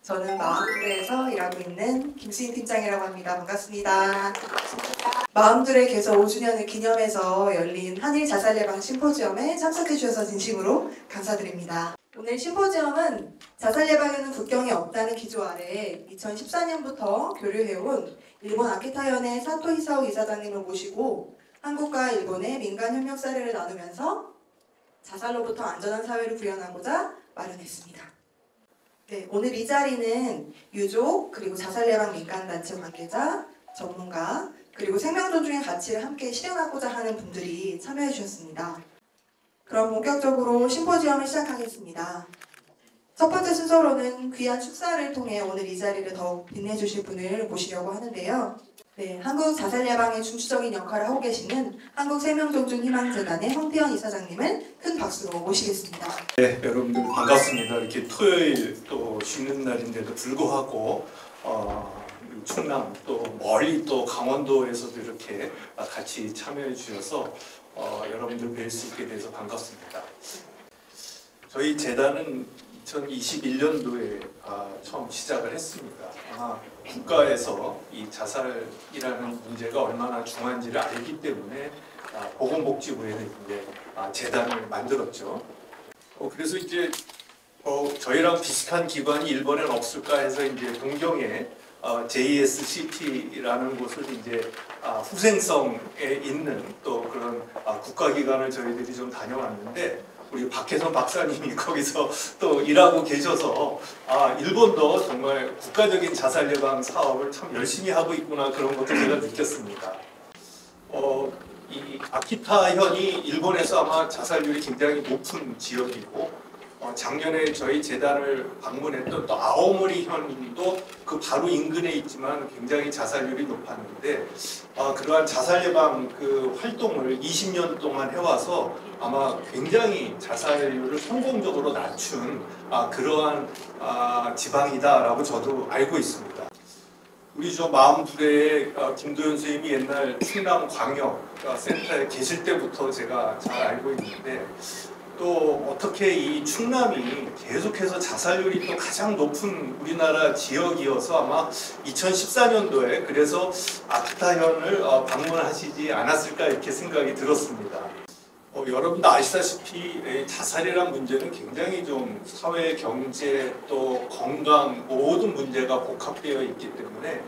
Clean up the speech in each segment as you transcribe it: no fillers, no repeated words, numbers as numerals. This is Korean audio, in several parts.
저는 마음둘에서 일하고 있는 김수인 팀장이라고 합니다. 반갑습니다. 마음둘의 개소 5주년을 기념해서 열린 한일 자살 예방 심포지엄에 참석해 주셔서 진심으로 감사드립니다. 오늘 심포지엄은 자살 예방에는 국경이 없다는 기조 아래 2014년부터 교류해온 일본 아키타현의 사토 히사오 이사장님을 모시고 한국과 일본의 민간 협력 사례를 나누면서 자살로부터 안전한 사회를 구현하고자 마련했습니다. 네, 오늘 이 자리는 유족, 그리고 자살 예방 민간단체 관계자, 전문가, 그리고 생명 존중의 가치를 함께 실현하고자 하는 분들이 참여해 주셨습니다. 그럼 본격적으로 심포지엄을 시작하겠습니다. 첫 번째 순서로는 귀한 축사를 통해 오늘 이 자리를 더욱 빛내주실 분을 모시려고 하는데요. 네, 한국 자살 예방에 중추적인 역할을 하고 계시는 한국생명존중희망재단의 황태현 이사장님을 큰 박수로 모시겠습니다. 네, 여러분들 반갑습니다. 이렇게 토요일 또 쉬는 날인데도 불구하고 충남 또 멀리 또 강원도에서도 이렇게 같이 참여해 주셔서 여러분들 뵐 수 있게 돼서 반갑습니다. 저희 재단은 2021년도에 처음 시작을 했습니다. 국가에서 이 자살이라는 문제가 얼마나 중요한지를 알기 때문에 보건복지부에는 이제 재단을 만들었죠. 그래서 이제 저희랑 비슷한 기관이 일본에는 없을까 해서 이제 동경에 JSCT라는 곳을 이제 후생성에 있는 또 그런 국가기관을 저희들이 좀 다녀왔는데 우리 박혜선 박사님이 거기서 또 일하고 계셔서 일본도 정말 국가적인 자살 예방 사업을 참 열심히 하고 있구나 그런 것도 제가 느꼈습니다. 이 아키타현이 일본에서 아마 자살률이 굉장히 높은 지역이고 작년에 저희 재단을 방문했던 또 아오모리현도 그 바로 인근에 있지만 굉장히 자살률이 높았는데 그러한 자살 예방 그 활동을 20년 동안 해와서 아마 굉장히 자살률을 성공적으로 낮춘 그러한 지방이다라고 저도 알고 있습니다. 우리 저 마음둘의 김도현 선생님이 옛날 충남광역센터에 계실 때부터 제가 잘 알고 있는데 또 어떻게 이 충남이 계속해서 자살률이 또 가장 높은 우리나라 지역이어서 아마 2014년도에 그래서 아키타현을 방문하시지 않았을까 이렇게 생각이 들었습니다. 여러분도 아시다시피 자살이란 문제는 굉장히 좀 사회, 경제, 또 건강 모든 문제가 복합되어 있기 때문에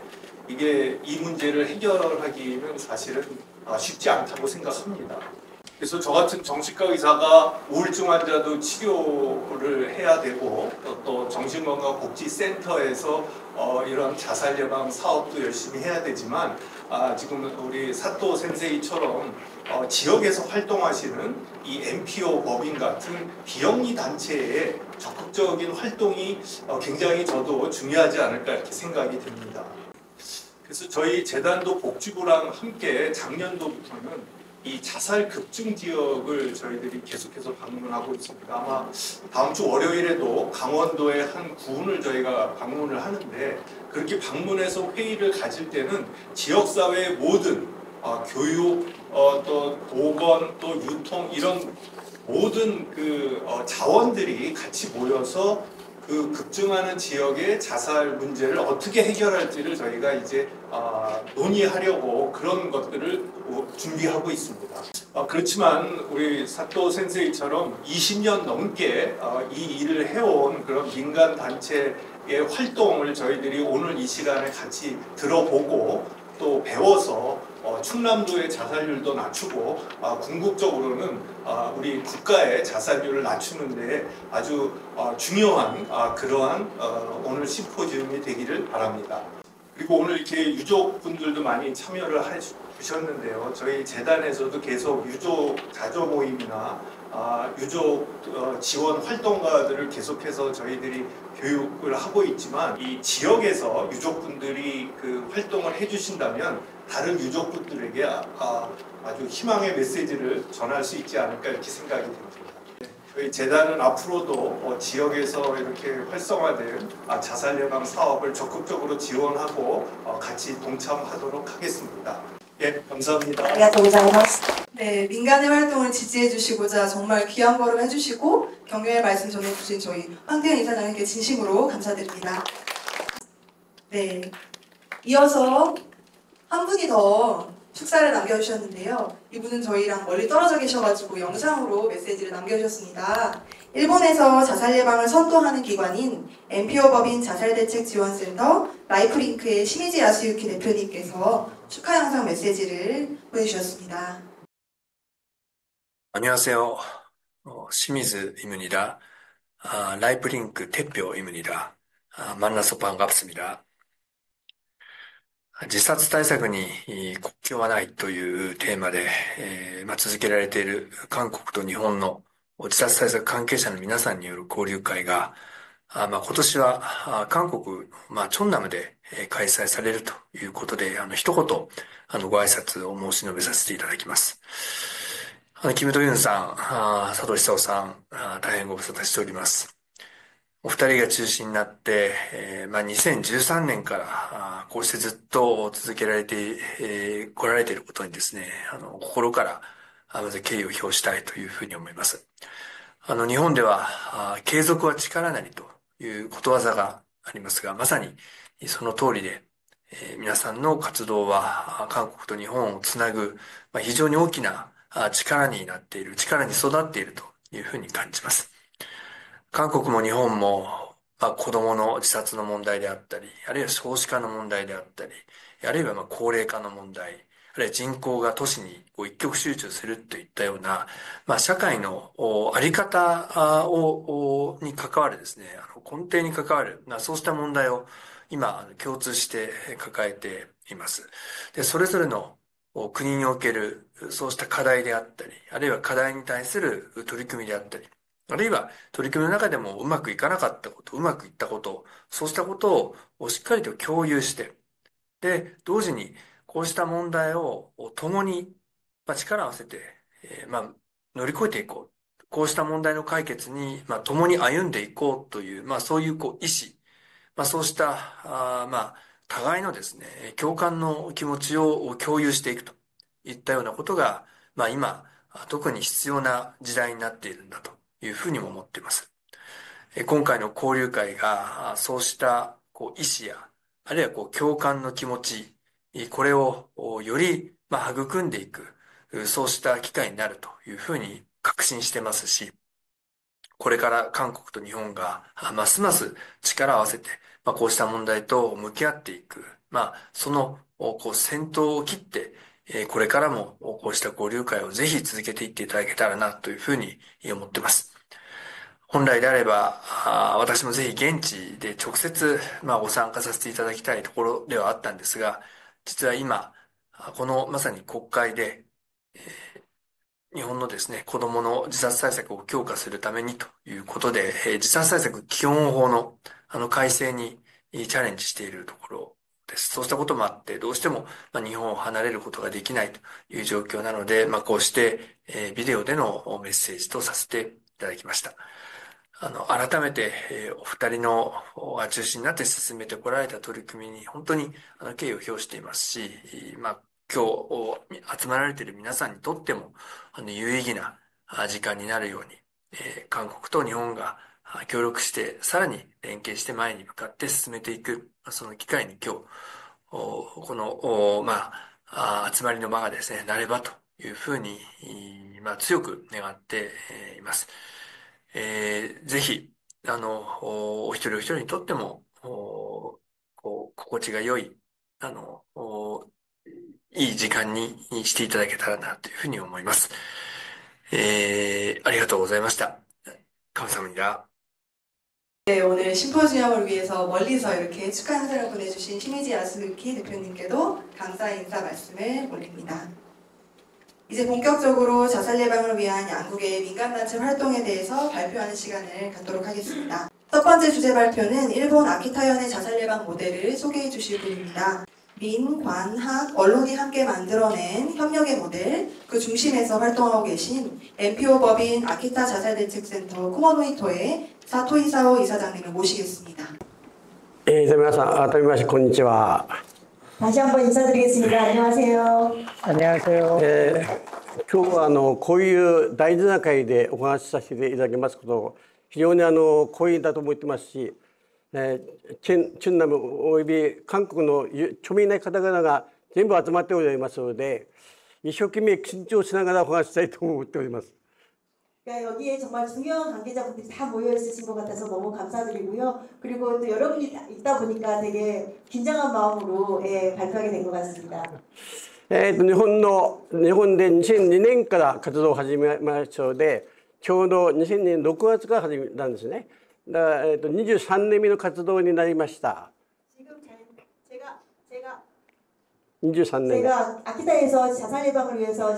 이 문제를 해결하기는 사실은 쉽지 않다고 생각합니다. 그래서 저 같은 정신과 의사가 우울증 환자도 치료를 해야 되고 또 정신건강복지센터에서 이런 자살 예방 사업도 열심히 해야 되지만 지금 우리 사토 센세이처럼 지역에서 활동하시는 이 NPO 법인 같은 비영리 단체의 적극적인 활동이 굉장히 저도 중요하지 않을까 이렇게 생각이 듭니다. 그래서 저희 재단도 복지부랑 함께 작년도부터는 이 자살 급증 지역을 저희들이 계속해서 방문하고 있습니다. 아마 다음 주 월요일에도 강원도의 한 구군을 저희가 방문을 하는데 그렇게 방문해서 회의를 가질 때는 지역사회의 모든 교육, 또 보건, 또 유통 이런 모든 그 자원들이 같이 모여서 그 급증하는 지역의 자살 문제를 어떻게 해결할지를 저희가 이제 논의하려고 그런 것들을 준비하고 있습니다. 그렇지만 우리 사토 센세이처럼 20년 넘게 이 일을 해온 그런 민간 단체의 활동을 저희들이 오늘 이 시간에 같이 들어보고 또 배워서 충남도의 자살률도 낮추고 궁극적으로는 우리 국가의 자살률을 낮추는 데 아주 중요한 그러한 오늘 심포지엄이 되기를 바랍니다. 그리고 오늘 이렇게 유족분들도 많이 참여를 해주셨는데요. 저희 재단에서도 계속 유족 자조 모임이나 유족 지원 활동가들을 계속해서 저희들이 교육을 하고 있지만 이 지역에서 유족분들이 그 활동을 해주신다면 다른 유족분들에게 아주 희망의 메시지를 전할 수 있지 않을까 이렇게 생각이 듭니다. 저희 재단은 앞으로도 지역에서 이렇게 활성화된 자살 예방 사업을 적극적으로 지원하고 같이 동참하도록 하겠습니다. 예, 감사합니다. 네, 민간의 활동을 지지해 주시고자 정말 귀한 걸음 해주시고 격려의 말씀 전해주신 저희 황태현 이사장님께 진심으로 감사드립니다. 네. 이어서 한 분이 더 축사를 남겨주셨는데요. 이분은 저희랑 멀리 떨어져 계셔가지고 영상으로 메시지를 남겨주셨습니다. 일본에서 자살 예방을 선도하는 기관인 NPO 법인 자살대책지원센터 라이프링크의 시미지 야스유키 대표님께서 축하 영상 메시지를 보내주셨습니다. 안녕하세요. 시미즈입니다. 라이프링크 대표입니다. 만나서 반갑습니다. 自殺対策に国境はないというテーマで、続けられている韓国と日本の自殺対策関係者の皆さんによる交流会が、今年は韓国、チョンナムで開催されるということで、一言ご挨拶を申し述べさせていただきます。キム・ドユンさん、佐藤久夫さん、大変ご無沙汰しております。お二人が中心になって、2013年からこうしてずっと続けられて来られていることにですね、心からまず敬意を表したいというふうに思います。日本では継続は力なりということわざがありますが、まさにその通りで、皆さんの活動は韓国と日本をつなぐ非常に大きな力になっている、力に育っているというふうに感じます。韓国も日本も、子供の自殺の問題であったり、あるいは少子化の問題であったり、あるいは高齢化の問題、あるいは人口が都市に一極集中するといったような、社会のあり方に関わるですね、根底に関わる、そうした問題を今共通して抱えています。で、それぞれの国におけるそうした課題であったり、あるいは課題に対する取り組みであったり、あるいは取り組みの中でもうまくいかなかったこと、うまくいったこと、そうしたことをしっかりと共有して、で、同時にこうした問題を共に力を合わせて、乗り越えていこう。こうした問題の解決に共に歩んでいこうという、そういう意志、そうした互いのですね、共感の気持ちを共有していくといったようなことが、今、特に必要な時代になっているんだというふうにも思っています。今回の交流会が、そうした意志や、あるいは共感の気持ち、これをより育んでいく、そうした機会になるというふうに確信してますし、これから韓国と日本がますます力を合わせて、こうした問題と向き合っていく、その先頭を切って、これからもこうした交流会をぜひ続けていっていただけたらなというふうに思っています。本来であれば、私もぜひ現地で直接ご参加させていただきたいところではあったんですが、実は今、このまさに国会で、日本のですね、子供の自殺対策を強化するためにということで、自殺対策基本法の改正にチャレンジしているところです。そうしたこともあって、どうしても日本を離れることができないという状況なので、こうしてビデオでのメッセージとさせていただきました。改めて、お二人の中心になって進めてこられた取り組みに本当に敬意を表していますし、今日集まられている皆さんにとっても有意義な時間になるように、韓国と日本が協力してさらに連携して前に向かって進めていく、その機会に今日この集まりの場がですねなればというふうに強く願っています。ぜひお一人お一人にとっても心地が良いいい時間にしていただけたらなというふうに思います。ありがとうございました。감사합니다. 네, 오늘 심포지엄을 위해서 멀리서 이렇게 축하 인사를 보내주신 시미지 야스유키 대표님께도 감사 인사 말씀을 올립니다. 이제 본격적으로 자살 예방을 위한 양국의 민간단체 활동에 대해서 발표하는 시간을 갖도록 하겠습니다. 첫 번째 주제 발표는 일본 아키타현의 자살 예방 모델을 소개해 주실 분입니다. 민, 관, 학, 언론이 함께 만들어낸 협력의 모델, 그 중심에서 활동하고 계신 NPO 법인 아키타 자살대책센터 쿠모노이토의 사토 이사오 이사장님을 모시겠습니다. 皆さん改めましてこんにちは。 다시 한번 인사드리겠습니다. 안녕하세요. 안녕하세요. 今日はこういう大事な会でお話しさせていただきますこと非常に光栄だと思ってますし、チュンナムおよび韓国の著名な方々が全部集まっておりますので、一生懸命緊張しながらお話したいと思っております。 그러니까 여기에 정말 중요한 관계자분들이 다 모여 있으신 것 같아서 너무 감사드리고요. 그리고 또 여러분이 있다 보니까 되게 긴장한 마음으로 발표하게 된 것 같습니다. 日本で2002年から活動を始めましたので、ちょうど2000年6月から始めたんですね。だから、23年目の活動になりました。 지금 제가 23年目。 제가 아키타에서 자살 예방을 위해서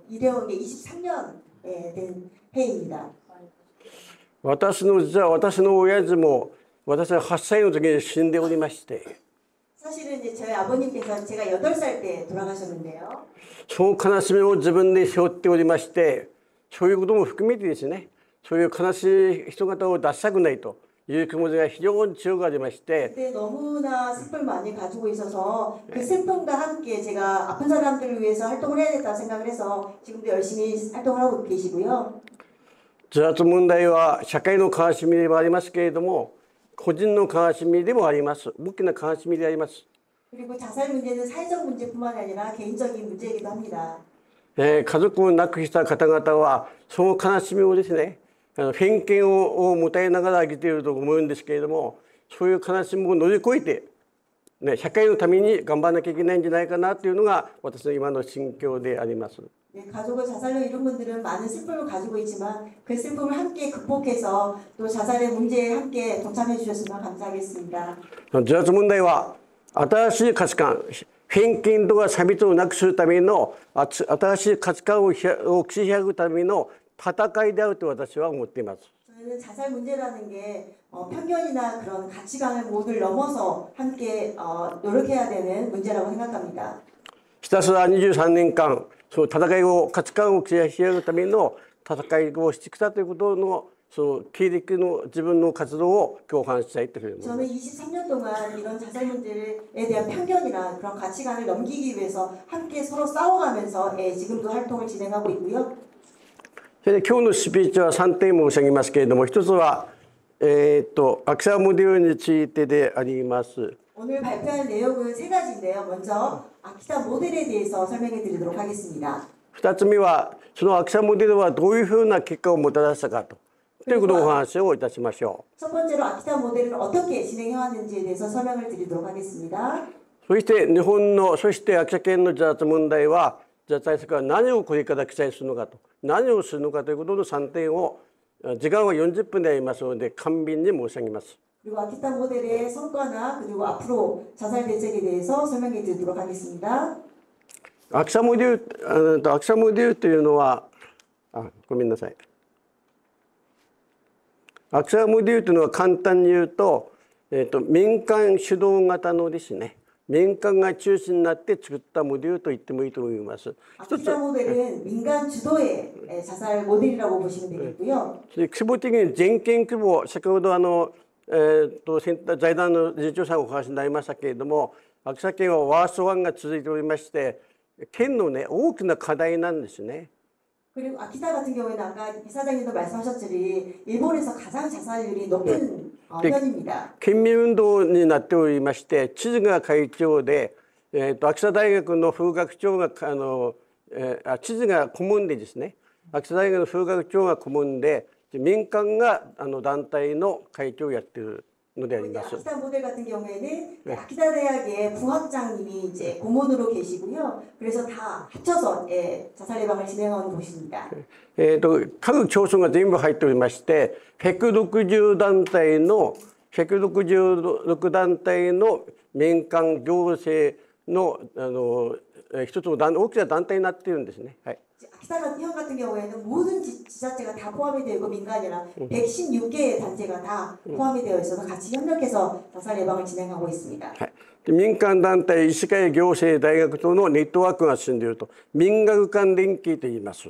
일해온 게 23년 된 해입니다. 実は私の親父も私は8歳の時に死んでおりまして、 사실은 이제 저희 아버님께서 제가 8살 때 돌아가셨는데요. その悲しみを自分で背負っておりまして、そういうことも含めてですね、そういう悲しい人方を出したくないという気持ちが非常に強くありまして、 그때 너무나 슬픔을 많이 가지고 있어서 그 슬픔과 함께 제가 아픈 사람들을 위해서 활동을 해야겠다 생각을 해서 지금도 열심히 활동을 하고 계시고요. 自殺問題は社会の悲しみでもありますけれども、個人の悲しみでもあります。大きな悲しみであります。 그리고 자살 문제는 사회적 문제뿐만 아니라 개인적인 문제이기도 합니다. 家族を亡くした方々はその悲しみをですね、偏見を持たれながら生きていると思うんですけれども、そういう悲しみを乗り越えて、社会のために頑張らなきゃいけないんじゃないかなというのが私の今の心境であります。 가족을 자살로 이룬 분들은 많은 슬픔을 가지고 있지만 그 슬픔을 함께 극복해서 또 자살의 문제에 함께 동참해 주셨으면 감사하겠습니다. 自殺問題は新しい価値観、偏見とか差別をなくするための新しい価値観を築くための戦いであると私は思っています。 저는 자살 문제라는 게 편견이나 그런 가치관을 모두 넘어서 함께 노력해야 되는 문제라고 생각합니다. ひたすら23年間その戦いを価値観を築き上げるための戦いをしてきたということのその経歴の自分の活動を共感したいというふうに思います。 저는 23년 동안 이런 자살 문제에 대한 편견이나 그런 가치관을 넘기기 위해서 함께 서로 싸워가면서 지금도 활동을 진행하고 있고요. それで今日のスピーチは3点申し上げますけれども、一つはアクサモデルについてであります。 오늘 발표할 내용은 3가지인데요. 먼저 아키타 모델에 대해서 설명해 드리도록 하겠습니다. 2つ目はそのアクサモデルはどういうふうな結果をもたらしたかということをお話をいたしましょう。 첫 번째로 아키타 모델은 어떻게 진행해 왔는지에 대해서 설명을 드리도록 하겠습니다. そして日本のそして秋田県の自殺問題は自殺対策は何をこれから記載するのかと何をするのかということの3点を時間は40分でありますので簡便に申し上げます。 그리고 아키타 모델의 성과나 그리고 앞으로 자살 대책에 대해서 설명해 드리도록 하겠습니다. アクサモデルというのはごめんなさい。アクサモデルというのは簡単に言うと、民間主導型のですね、民間が中心になって作ったモデルと言ってもいいと思います。 아키타 모델은 민간 주도의 자살 모델이라고 보시면 되겠고요. 規模的に全県規模、先ほど財団の理事長さんがお話になりましたけれども、秋田県はワースト1が続いておりまして、県のね大きな課題なんですね。 그리고 아키타 같은 경우에는 아까 이사장님도 말씀하셨듯이 일본에서 가장 자살률이 높은 편입니다. 県民運動になっておりまして、知事が会長で、秋田大学の副学長が知事が顧問でですね、秋田大学の副学長が顧問で、民間が団体の会長をやっているのであります。 아키타 모델 같은 경우에는 아키타 대학의 부학장님이 이제 고문으로 계시고요. 그래서 다 합쳐서 자살 예방을 진행하는 곳입니다. 各町村が全部入っておりまして、160団体の166団体の民間行政の一つの大きな団体になっているんですね。はい。 아키타 현 같은 경우에는 모든 지자체가 다 포함이 되고 민간이랑 116개의 단체가 다 포함이 되어 있어서 같이 협력해서 자살 예방을 진행하고 있습니다. 民間団体、医師会、行政、大学とのネットワークが進んでいると民学間連携と言います。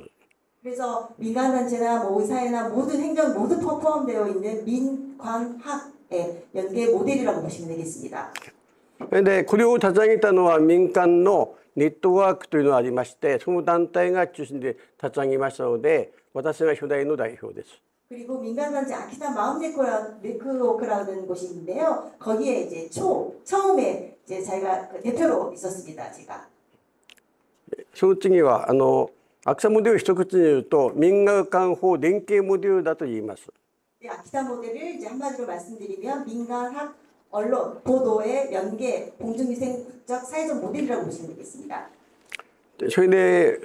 그래서 민간 단체나 뭐 의사회나 모든 행정 모두 포함되어 있는 민관학의 연계 모델이라고 보시면 되겠습니다. でこれを立ち上げたのは民間のネットワークというのがありまして、その団体が中心で立ち上げましたので、私が初代の代表です。 그리고 민간단체 아키타 마음 네트워크라는 곳이 있는데요. 거기에 이제 처음에 이제 자기가 그 대표로 있었습니다. 제가. その次は秋田モデルを一口に言うと民学館法連携モデルだと言います。 네, 아키타 모델을 이제 한마디로 말씀드리면 민간학 언론 보도의 연계 공중위생적 사회적 모델이라고 보시면 되겠습니다. それで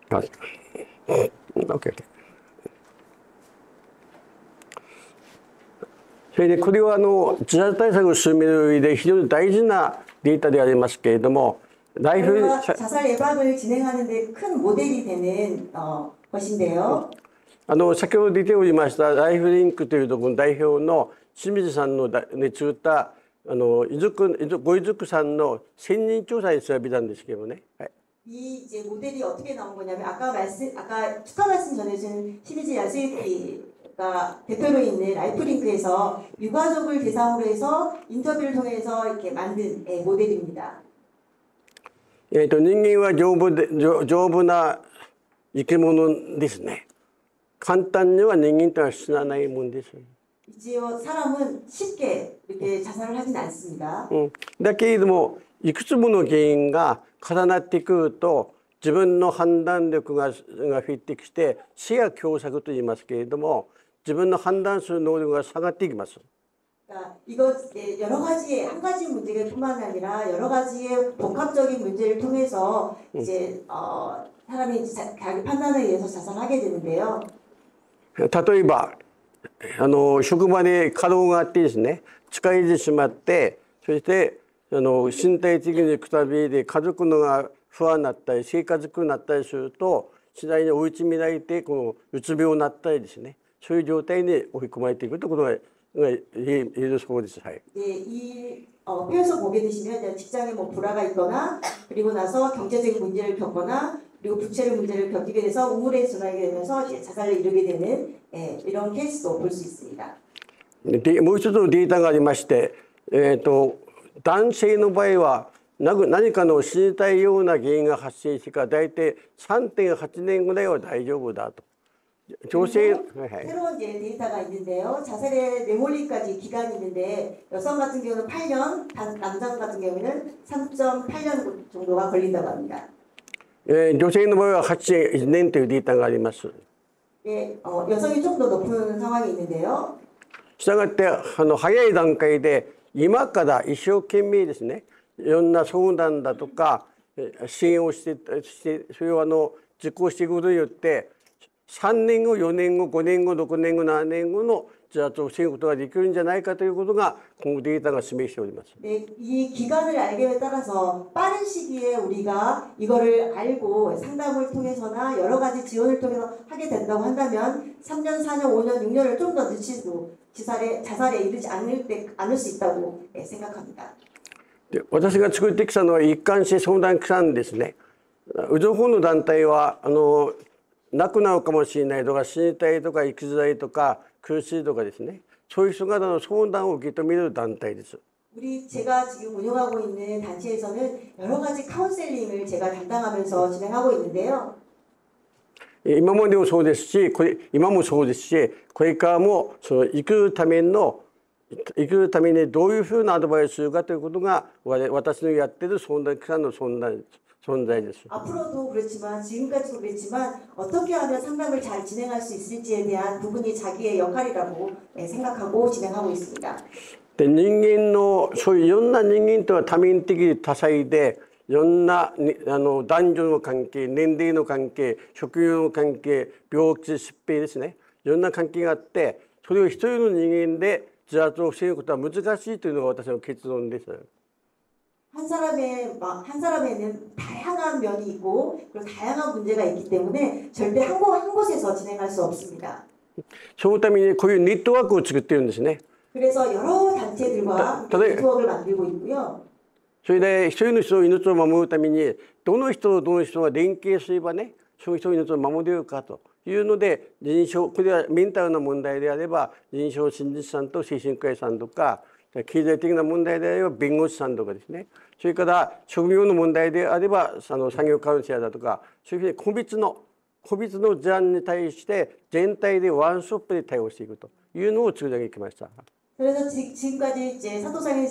はい。OK。それでこれは自殺対策を進める上で非常に大事なデータでありますけれども、ライフ 자살 예방을 진행하는 데 큰 모델이 되는 것인데요. 先ほど出ておりましたライフリンクというところの代表の清水さんの作ったご遺族さんの1000人調査に調べたんですけどね。はい。 이 이제 모델이 어떻게 나온 거냐면 아까 축하 말씀 전해준 시미즈 야스유키가 대표로 있는 라이프링크에서 유가족을 대상으로 해서 인터뷰를 통해서 이렇게 만든 모델입니다. 人間は丈夫な生き物ですね。簡単には人間とは死なないもんです。 이제요 사람은 쉽게 이렇게 자살을 하진 않습니다. だけれどもいくつもの原因が重なってくると自分の判断力がフィッてきて視野狭窄と言いますけれども自分の判断する能力が下がっていきます。 그러니까 이거 여러 가지 한 가지 문제뿐만 아니라 여러 가지의 복합적인 문제를 통해서 이제 사람이 자기 판단에 의해서 자살하게 되는데요. 例えば職場で過労があってですね疲れてしまってそして身体的にくたびれて家族のが不安になったり生活苦になったりすると次第に追い詰められてうつ病になったりですねそういう状態に追い込まれていくということが言えるそうです。はい。 이 표에서 보게 되시면 직장에 뭐 불화가 있거나 그리고 나서 경제적인 문제를 겪거나 그리고 부채를 문제를 겪게 돼서 우울에 순하게 되면서 이제 자살을 이루게 되는 이런 케이스도 볼 수 있습니다. もう一つのデータがありまして、男性の場合は何かの死にたいような原因が発生してから大体 3.8 年ぐらいは大丈夫だと。 새로운 데이터가 있는데요. 자살에 내몰리까지 기간이 있는데 여성 같은 경우는 8년, 남성 같은 경우는 3.8년 정도가 걸린다고 합니다. 女性の場合は8年というデータがあります。 여성이 좀 더 높은 상황이 있는데요. したがって早い段階で今から一生懸命ですねいろんな相談だとか支援をしてそれを実行していくことによって3年後4年後5年後6年後7年後の自殺を防ぐことができるんじゃないかということが今後データが示しております。 네, 이 기간을 알게 따라서 빠른 시기에 우리가 이거를 알고 상담을 통해서나 여러 가지 지원을 통해서 하게 된다고 한다면 3년, 4년, 5년, 6년을 좀 더 늦추고 자살에 이르지 않을 수 있다고 생각합니다. 私が作ってきたのは一貫して相談機関ですね。うちの方の団体は亡くなるかもしれないとか死にたいとか生きづらいとか苦しいとかですねそういう人方の相談を受け止める団体です。 제가 지금 운영하고 있는 단체에서는 여러 가지 카운셀링을 제가 담당하면서 진행하고 있는데요. 今までもそうですし今もそうですしこれからも生きるためにどういうふうなアドバイスするかということが私のやっている相談機関の存在です。 앞으로도 그렇지만 지금까지도 그랬지만 어떻게 하면 상담을 잘 진행할 수 있을지에 대한 부분이 자기의 역할이라고 생각하고 진행하고 있습니다. で人間のそういういろんな人間とは多面的多彩でいろんな男女の関係年齢の関係職業の関係病気疾病ですねいろんな関係があってそれを一人の人間で自殺を防ぐことは難しいというのが私の結論です。 한 사람에는 다양한 면이 있고 그리고 다양한 문제가 있기 때문에 절대 한 곳에서 진행할 수 없습니다. そのためにこういうネットワークを作っているんですね。 그래서 여러 단체들과 네트워크를 만들고 있고요. それで一人の人の命を守るためにどの人が連携すればねその人の命を守れるかというのでこれはメンタルな問題であれば臨床心理士さんと精神科医さんとか経済的な問題であれば弁護士さんとかですね、それから職業の問題であれば産業カウンセラーだとか、そういうふうに個別の事案に対して全体でワンストップで対応していくというのを作り上げてきました。 그래서 지금까지 이제 사토상의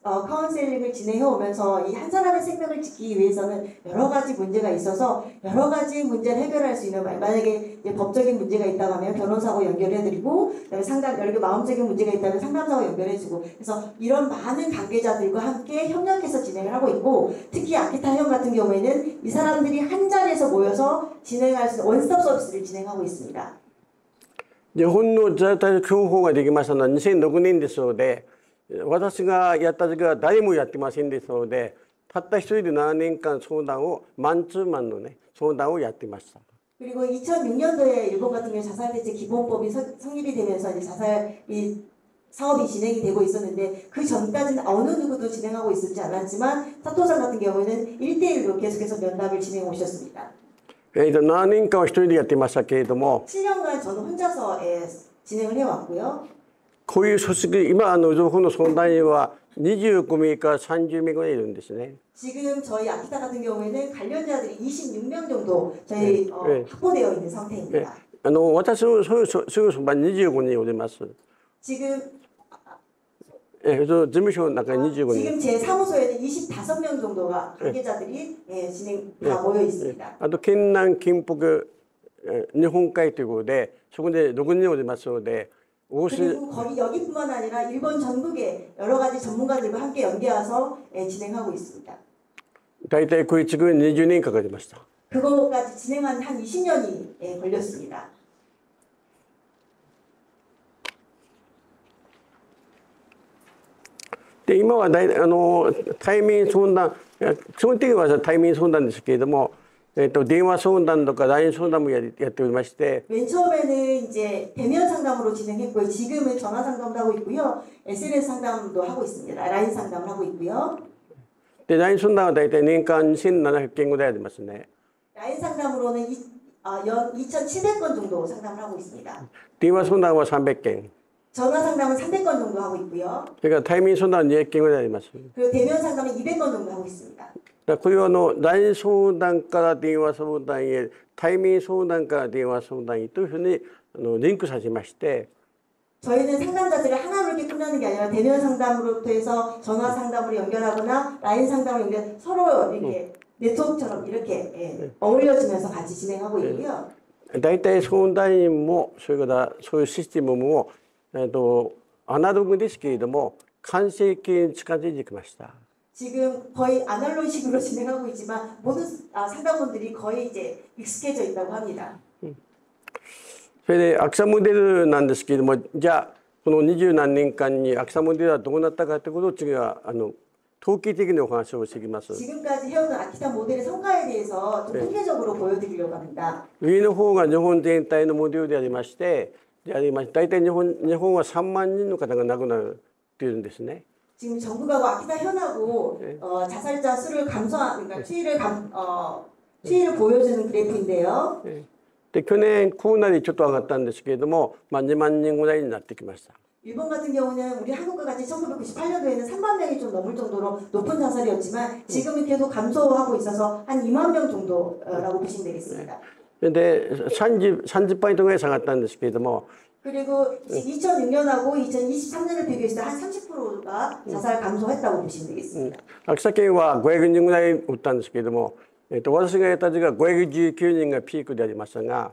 카운셀링을 진행해 오면서 이 한 사람의 생명을 지키기 위해서는 여러 가지 문제가 있어서 여러 가지 문제를 해결할 수 있는, 만약에 이제 법적인 문제가 있다고 하면 변호사하고 연결해드리고, 그다음에 상담, 여러 개 마음적인 문제가 있다면 상담사하고 연결해주고, 그래서 이런 많은 관계자들과 함께 협력해서 진행을 하고 있고, 특히 아키타 형 같은 경우에는 이 사람들이 한 자리에서 모여서 진행할 수 있는 원스톱 서비스를 진행하고 있습니다. 日本の在宅教法ができましたのは2006年ですので、私がやった時は誰もやってませんですので、たった一人で7年間相談をマンツーマンのね相談をやってました。 그리고 2006년도에 일본 같은 경우 자살대책 기본법이 성립이 되면서 이제 자살 사업이 진행이 되고 있었는데, 그 전까지는 어느 누구도 진행하고 있었지 않았지만 사토상 같은 경우에는 1대1로 계속해서 면담을 진행해 오셨습니다. 7年間は一人でやってましたけれども、 7년간 저는 혼자서 진행을 해왔고요. こういう組織、今情報の相談員は25名から30名ぐらいいるんですね。 지금 저희 아키타 같은 경우에는 관련자들이 26명 정도 저희 확보되어 있는 상태입니다. 私のすぐそば25人おります。 지금 事務所の中に25人。 지금 제 사무소에는 25명 정도가 관계자들이 진행 다 모여 있습니다. あと県南近北日本海ということで、そこで6人おりますので、 그리고 거기 여기뿐만 아니라 일본 전국에 여러 가지 전문가들과 함께 연계해서 진행하고 있습니다. 大体こいつ20年かかりました。 그거까지 진행한 한 20년이 걸렸습니다. で今は対面相談、基本的には対面相談ですけれども、電話相談とか LINE 相談もやっておりまして、 맨 처음에는 이제 대면 상담으로 진행했고요. 지금은 전화 상담도 하고 있고요. SNS 상담도 하고 있습니다. 라인 상담을 하고 있고요. で LINE 相談は大体年間2700件ぐらいありますね。 라인 상담으로는 연 2,700건 정도 상담을 하고 있습니다. 電話相談は300件、 전화 상담은 300건 정도 하고 있고요. それから対面相談は200件ぐらいあります。 그리고 대면 상담은 200건 정도 하고 있습니다. これはLINE 相談から電話相談へ、対面相談から電話相談へというふうにリンクさせまして、 저희는 상담자들을 하나로 이렇게 끝나는 게 아니라 대면 상담으로부터 해서 전화 상담으로 연결하거나 라인 상담으로 연결, 서로 이렇게 네트워크처럼 이렇게 어울려지면서 같이 진행하고 있고요. 大体相談員もそれからそういうシステムもアナログですけれども完成形に近づいてきました。 지금 거의 아날로그식으로 진행하고 있지만 모든 상담원들이 거의 이제 익숙해져 있다고 합니다. それでアクサモデルなんですけれども、じゃあこの20何年間にアクサモデルはどうなったかということを次は統計的にお話をしていきます。 지금까지 해오던 아키타 모델의 성과에 대해서 좀 통계적으로 보여드리려고 합니다. 上の方が日本全体のモデルでありまして、大体日本は3万人の方が亡くなるっていうんですね。 지금 전국하고 아키타 현하고 자살자 수를 감소한, 그러니까 추이를 보여주는 그래프인데요. で去年コロナでちょっと上がったんですけれども、2万人ぐらいになってきました。 일본 같은 경우는 우리 한국과 같이 1998년도에는 3만 명이 좀 넘을 정도로 높은 자살이었지만 지금은 계속 감소하고 있어서 한 2만 명 정도라고 보시면 되겠습니다. で30ポイントぐらい下がったんですけれども、 그리고 2006년하고 2023년을 비교했을 때 한 30%가 자살 감소했다고 보시면 되겠습니다. 秋田県は500人ぐらい撃ったんですけれども、私がやった時が519人がピークでありましたが、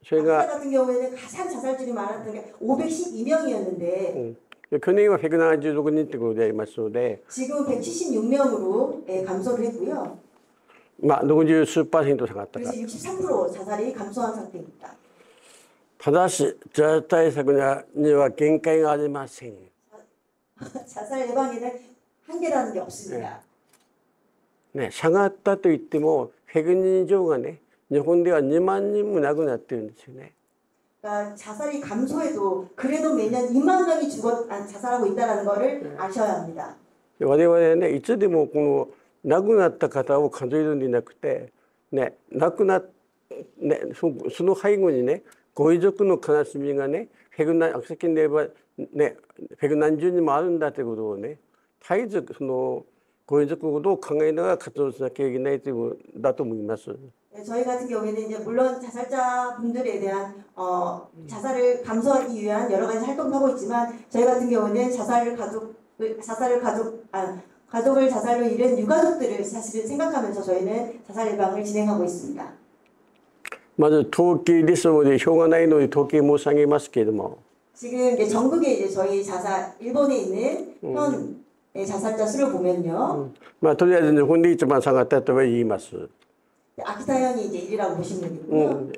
それが 아키타 같은 경우에는 가장 자살률이 많았던 게 512명이었는데 去年は176人ということでありますので、 지금은 176명으로 감소를 했고요. 60数%下がったか 그래서 63% 자살이 감소한 상태입니다. ただし自殺対策には限界がありません。 자살 예방에는 한계라는 게 없습니다. ね、下がったといっても100人以上がね、日本では2万人も亡くなってるんですよね。 그러니까 자살이 감소해도 그래도 매년 2만 명이 자살하고 있다는 것을 아셔야 합니다. 我々ね、いつでもこの亡くなった方を数えるんでなくて、ね、亡くなっね、その背後にね、ご遺族の悲しみがね、秋田県で言えばね、百何十人もあるんだということをね、絶えずそのご遺族のことを考えながら活動しなきゃいけないということだと思います。 저희 같은 경우에는 이제 물론 자살자분들에 대한 자살을 감수하기 위한 여러 가지 활동도 하고 있지만 저희 같은 경우는 가족을 자살로 잃은 유가족들을 사실은 생각하면서 저희는 자살 예방을 진행하고 있습니다. まず登記ですのでしょうがないので登記申し上げますけれども、 지금 이제 전국에 이제 저희 일본에 있는 현 자살자 수를 보면요. まあとりあえず日本で一番下がったとは言います。 아키타현이 이제 1위라고 보시면 되고요.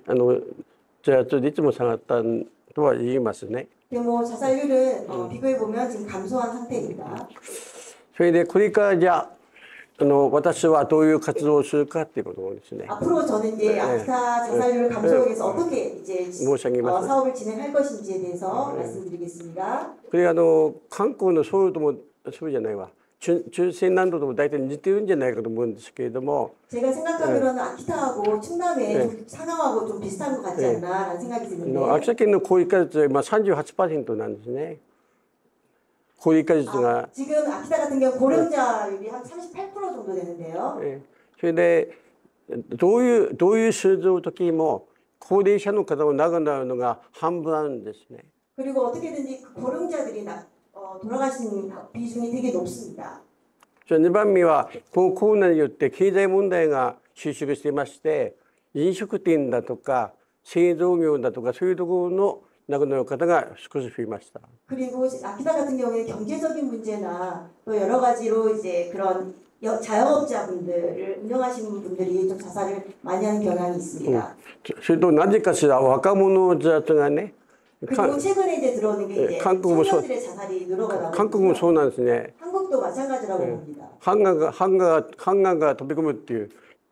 じゃあいつも下がったとは言いますね。 뭐 자살률은 비교해 보면 지금 감소한 상태입니다. それでこれからじゃあ私はどういう活動をするかっていうことですね。 앞으로 저는 이제 아키타 자살률 감소에 위해서 어떻게 이제 사업을 진행할 것인지에 대해서 말씀드리겠습니다. これ韓国のソウルともそうじゃないわ。中西南道とも大体似てるんじゃないかと思うんですけれども、 제가 생각하기로는 아키타하고 충남의 좀 상하하고 좀 비슷한 것 같지 않나라는 생각이 드는데 秋田県の高齢化率は38% なんですね。高齢化率が。 지금 아키타 같은 경우 고령자율이 한 38% 정도 되는데요. それでどういう症状の時も高齢者の方が亡くなるのが半分あるんですね。 그리고 어떻게든지 그 고령자들이 돌아가시는 비중이 되게 높습니다. 2番目はこのコロナによって経済問題が収縮していまして、飲食店だとか製造業だとかそういうところの亡くなる方が少し増えました。 그리고 아키타 같은 경우에 경제적인 문제나 또 여러 가지로 이제 그런 자영업자분들을 운영하시는 분들이 좀 자살을 많이 하는 경향이 있습니다. それとなぜかしら若者たちがね、 그리고 최근에 이제 들어오는 게 이제 청년들의 자살이 늘어가고韓国もそうなんですね。 한국도 마찬가지라고 봅니다. 한강가飛び込むっていう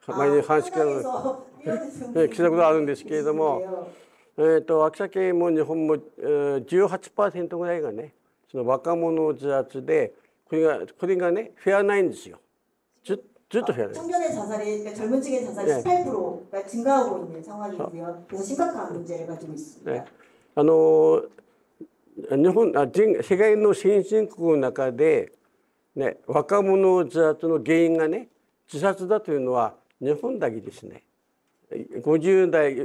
前に話が聞いたことあるんですけれども、秋田県も日本も 18% ぐらいがね、その若者自殺でこれがねフェアないんですよ。ずっとフェアない。 청년의 자살이 그러니까 젊은 층의 자살이 18%가 증가하고 있는 상황이고요. 그래서 심각한 문제를 가지고 있습니다. 世界の先進国の中で、ね、若者自殺の原因がね自殺だというのは日本だけですね。50代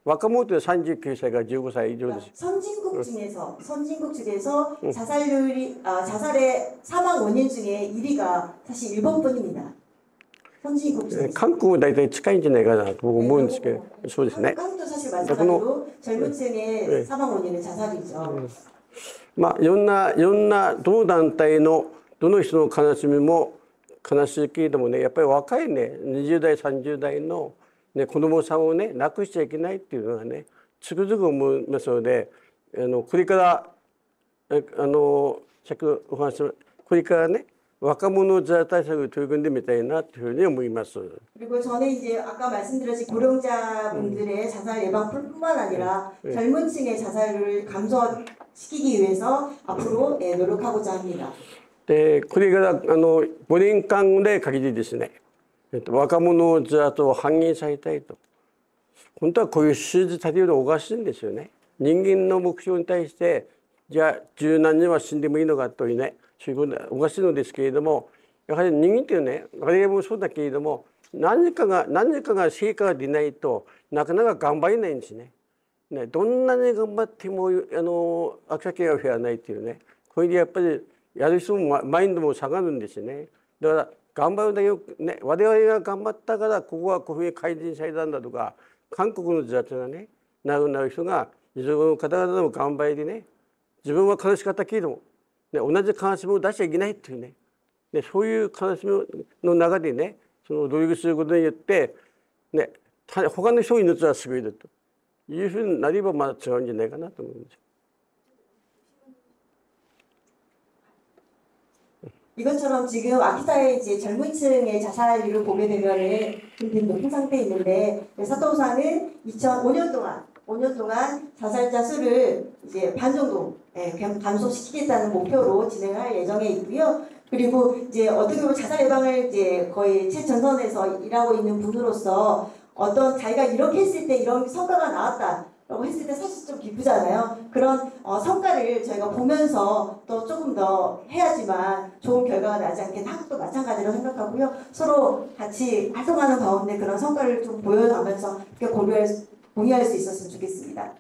若者は39歳から15歳以上です。 선진국 중에서 자살의 사망 원인 중에 1위가 사실 일본뿐입니다. 선진국 중에서. 韓国も大体近いんじゃないかなと思うんですけど、そうですね。 한국도 사실 마찬가지로 젊은 층의 사망 원인은 자살이죠. まあいろんなどの団体のどの人の悲しみも悲しいけれどもね、やっぱり若いね20代30代のね、子供さんをね亡くしちゃいけないっていうのはねつくづく思いますので、これからお話これからね若者自殺対策を取り組んでみたいなというふうに思います。 그리고 저는 이제 아까 말씀드렸듯이 고령자분들의 자살 예방뿐만 아니라 젊은 층의 자살을 감소시키기 위해서 앞으로 노력하고자 합니다. でこれから5年間で限りですね。若者自殺を半減されたいと。本当はこういう数字立てるのおかしいんですよね。人間の目標に対してじゃあ十何人は死んでもいいのかというね、そういうことはおかしいのですけれども、やはり人間っていうね、我々もそうだけれども何かが成果が出ないとなかなか頑張れないんですね。どんなに頑張っても秋田県が増えないっていうね、これでやっぱりやる人もマインドも下がるんですね。だから頑張るだけね、我々が頑張ったからここはこういうふうに改善されたんだとか、韓国の自殺がね亡くなる人が自分の方々の頑張りでね、自分は悲しかったけれども、ね、同じ悲しみを出しちゃいけないっていうね、そういう悲しみの中でね、その努力することによって、ね、他の人の命は救えるというふうになればまだ違うんじゃないかなと思うんです。 이것처럼 지금 아키타의 이제 젊은 층의 자살률을 보게 되면은 굉장히 높은 상태에 있는데, 사토우사는 5년 동안 자살자 수를 이제 반 정도 감소시키겠다는 목표로 진행할 예정에 있고요. 그리고 이제 어떻게 보면 자살 예방을 이제 거의 최전선에서 일하고 있는 분으로서 어떤 자기가 이렇게 했을 때 이런 성과가 나왔다. 했을 때 사실 좀 기쁘잖아요. 그런 성과를 저희가 보면서 또 조금 더 해야지만 좋은 결과가 나지 않겠나, 한국도 마찬가지로 생각하고요. 서로 같이 활동하는 가운데 그런 성과를 좀 보여가면서 이렇게 공유할 수 있었으면 좋겠습니다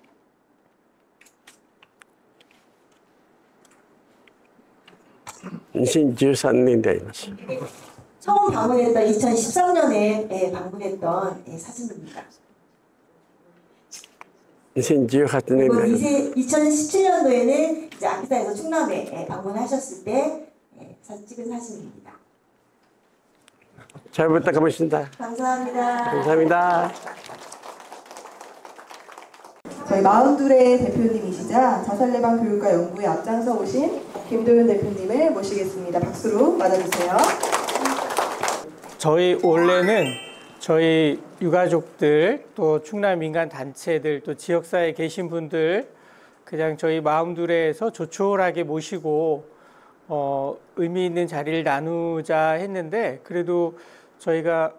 .2013年であります。 처음 방문했던 2013년에 방문했던 사진입니다. 2018年 그리고 で 2017년도에는 이제 아키타에서 충남에 방문하셨을 때 찍은 사진입니다. 잘 부탁드립니다. 감사합니다. 감사합니다. 저희 마흔둘의 대표님이시자 자살 예방 교육과 연구에 앞장서 오신 김도윤 대표님을 모시겠습니다. 박수로 맞아주세요. 저희 원래는 저희 유가족들 또 충남 민간 단체들 또 지역사회에 계신 분들 그냥 저희 마음둘에서 조촐하게 모시고 의미 있는 자리를 나누자 했는데 그래도 저희가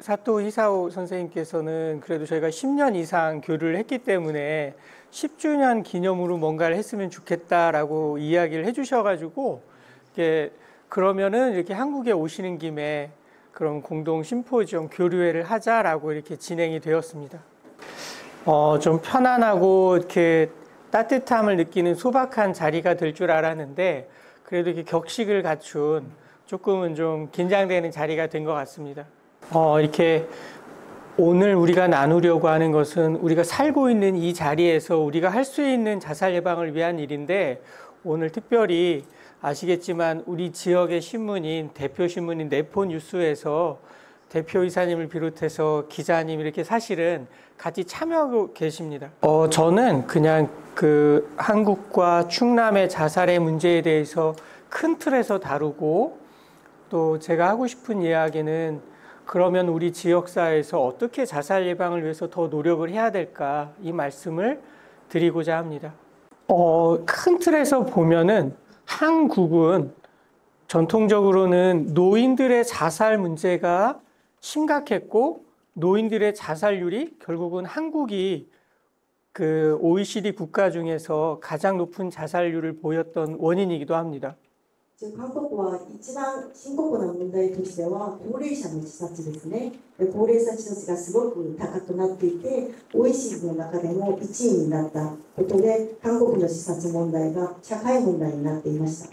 사토 히사오 선생님께서는 그래도 저희가 10년 이상 교류를 했기 때문에 10주년 기념으로 뭔가를 했으면 좋겠다라고 이야기를 해주셔가지고 그러면은 이렇게 한국에 오시는 김에 그런 공동 심포지엄 교류회를 하자라고 이렇게 진행이 되었습니다. 좀 편안하고 이렇게 따뜻함을 느끼는 소박한 자리가 될 줄 알았는데 그래도 이렇게 격식을 갖춘 조금은 좀 긴장되는 자리가 된 것 같습니다. 이렇게 오늘 우리가 나누려고 하는 것은 우리가 살고 있는 이 자리에서 우리가 할 수 있는 자살 예방을 위한 일인데 오늘 특별히 아시겠지만 우리 지역의 신문인 대표 신문인 네포 뉴스에서 대표 이사님을 비롯해서 기자님 이렇게 사실은 같이 참여하고 계십니다. 저는 그냥 그 한국과 충남의 자살의 문제에 대해서 큰 틀에서 다루고 또 제가 하고 싶은 이야기는 그러면 우리 지역사회에서 어떻게 자살 예방을 위해서 더 노력을 해야 될까 이 말씀을 드리고자 합니다. 큰 틀에서 보면은 한국은 전통적으로는 노인들의 자살 문제가 심각했고 노인들의 자살률이 결국은 한국이 그 OECD 국가 중에서 가장 높은 자살률을 보였던 원인이기도 합니다. 韓国は一番深刻な問題としては高齢者の自殺ですね。高齢者自殺がすごく高くなっていて OECD の中でも1位になったことで韓国の自殺問題が社会問題になっていました。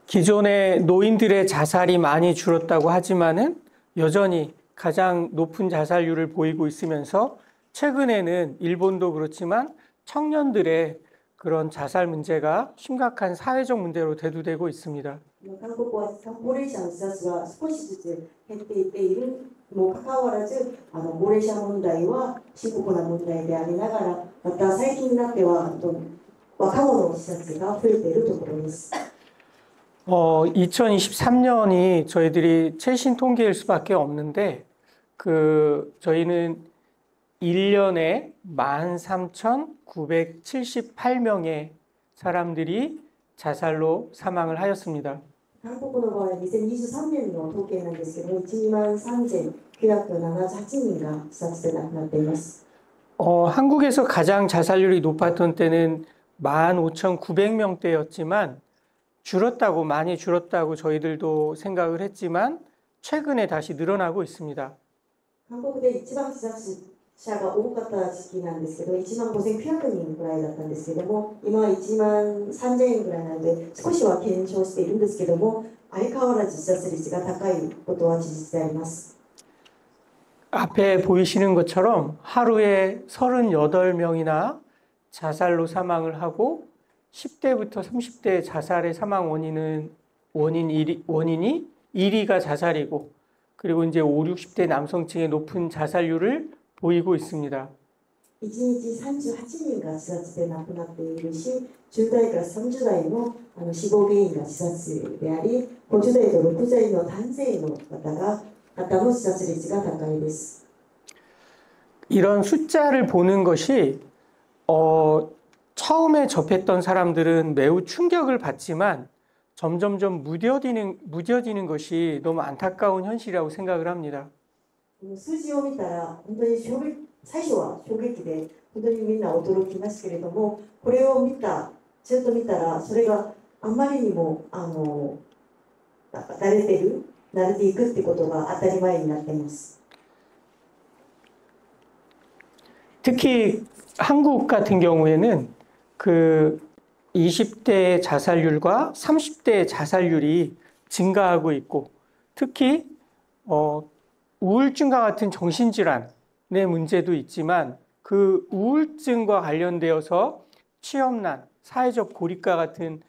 기존에 노인들의 자살이 많이 줄었다고 하지만은 여전히 가장 높은 자살률을 보이고 있으면서 최근에는 일본도 그렇지만 청년들의 그런 자살 문제가 심각한 사회적 문제로 대두되고 있습니다. 韓国は高齢者の自殺が少しずつ減っていっているにもかかわらず高齢者問題は深刻な問題でありながらまた最近になっては若者の自殺が増えているところです。 2023년이 저희들이 최신 통계일 수밖에 없는데 저희는 1년에 13,978명의 사람들이 자살로 사망을 하였습니다. 韓国の場合は2023年の統計なんですけど、123,978人が自殺で亡くなっています。 한국에서 가장 자살률이 높았던 때는 15,900명대였지만 줄었다고 많이 줄었다고 저희들도 생각을 했지만 최근에 다시 늘어나고 있습니다. 韓国で一番自殺者が多かった時期なんですけど、15,900人ぐらいだったんですけども、今は13,000人ぐらいなので少しは減少しているんですけども、相変わらず自殺率が高いことは事実であります。 앞에 보이시는 것처럼 하루에 38명이나 자살로 사망을 하고 10대부터 30대 자살의 사망 원인이 1위가 자살이고 그리고 이제 5, 60대 남성층의 높은 자살률을 보이고 있습니다. 1日38人が自殺で亡くなっているし、10代から30代の死亡原因が自殺であり、50代と60代の男性の方の自殺率が高いです。 이런 숫자를 보는 것이 처음에 접했던 사람들은 매우 충격을 받지만 점점점 무뎌지는 것이 너무 안타까운 현실이라고 생각을 합니다. 数字を見たら本当に衝最初は衝撃で本当にみんな驚きますけれども、これをずっと見たらそれがあまりにも慣れていくってことが当たり前になっています。 특히 한국 같은 경우에는 그 20대 자살률과 30대 자살률이 증가하고 있고, 특히 우울증과 같은 정신질환의 문제도 있지만 그 우울증과 관련되어서 취업난, 사회적 고립과 같은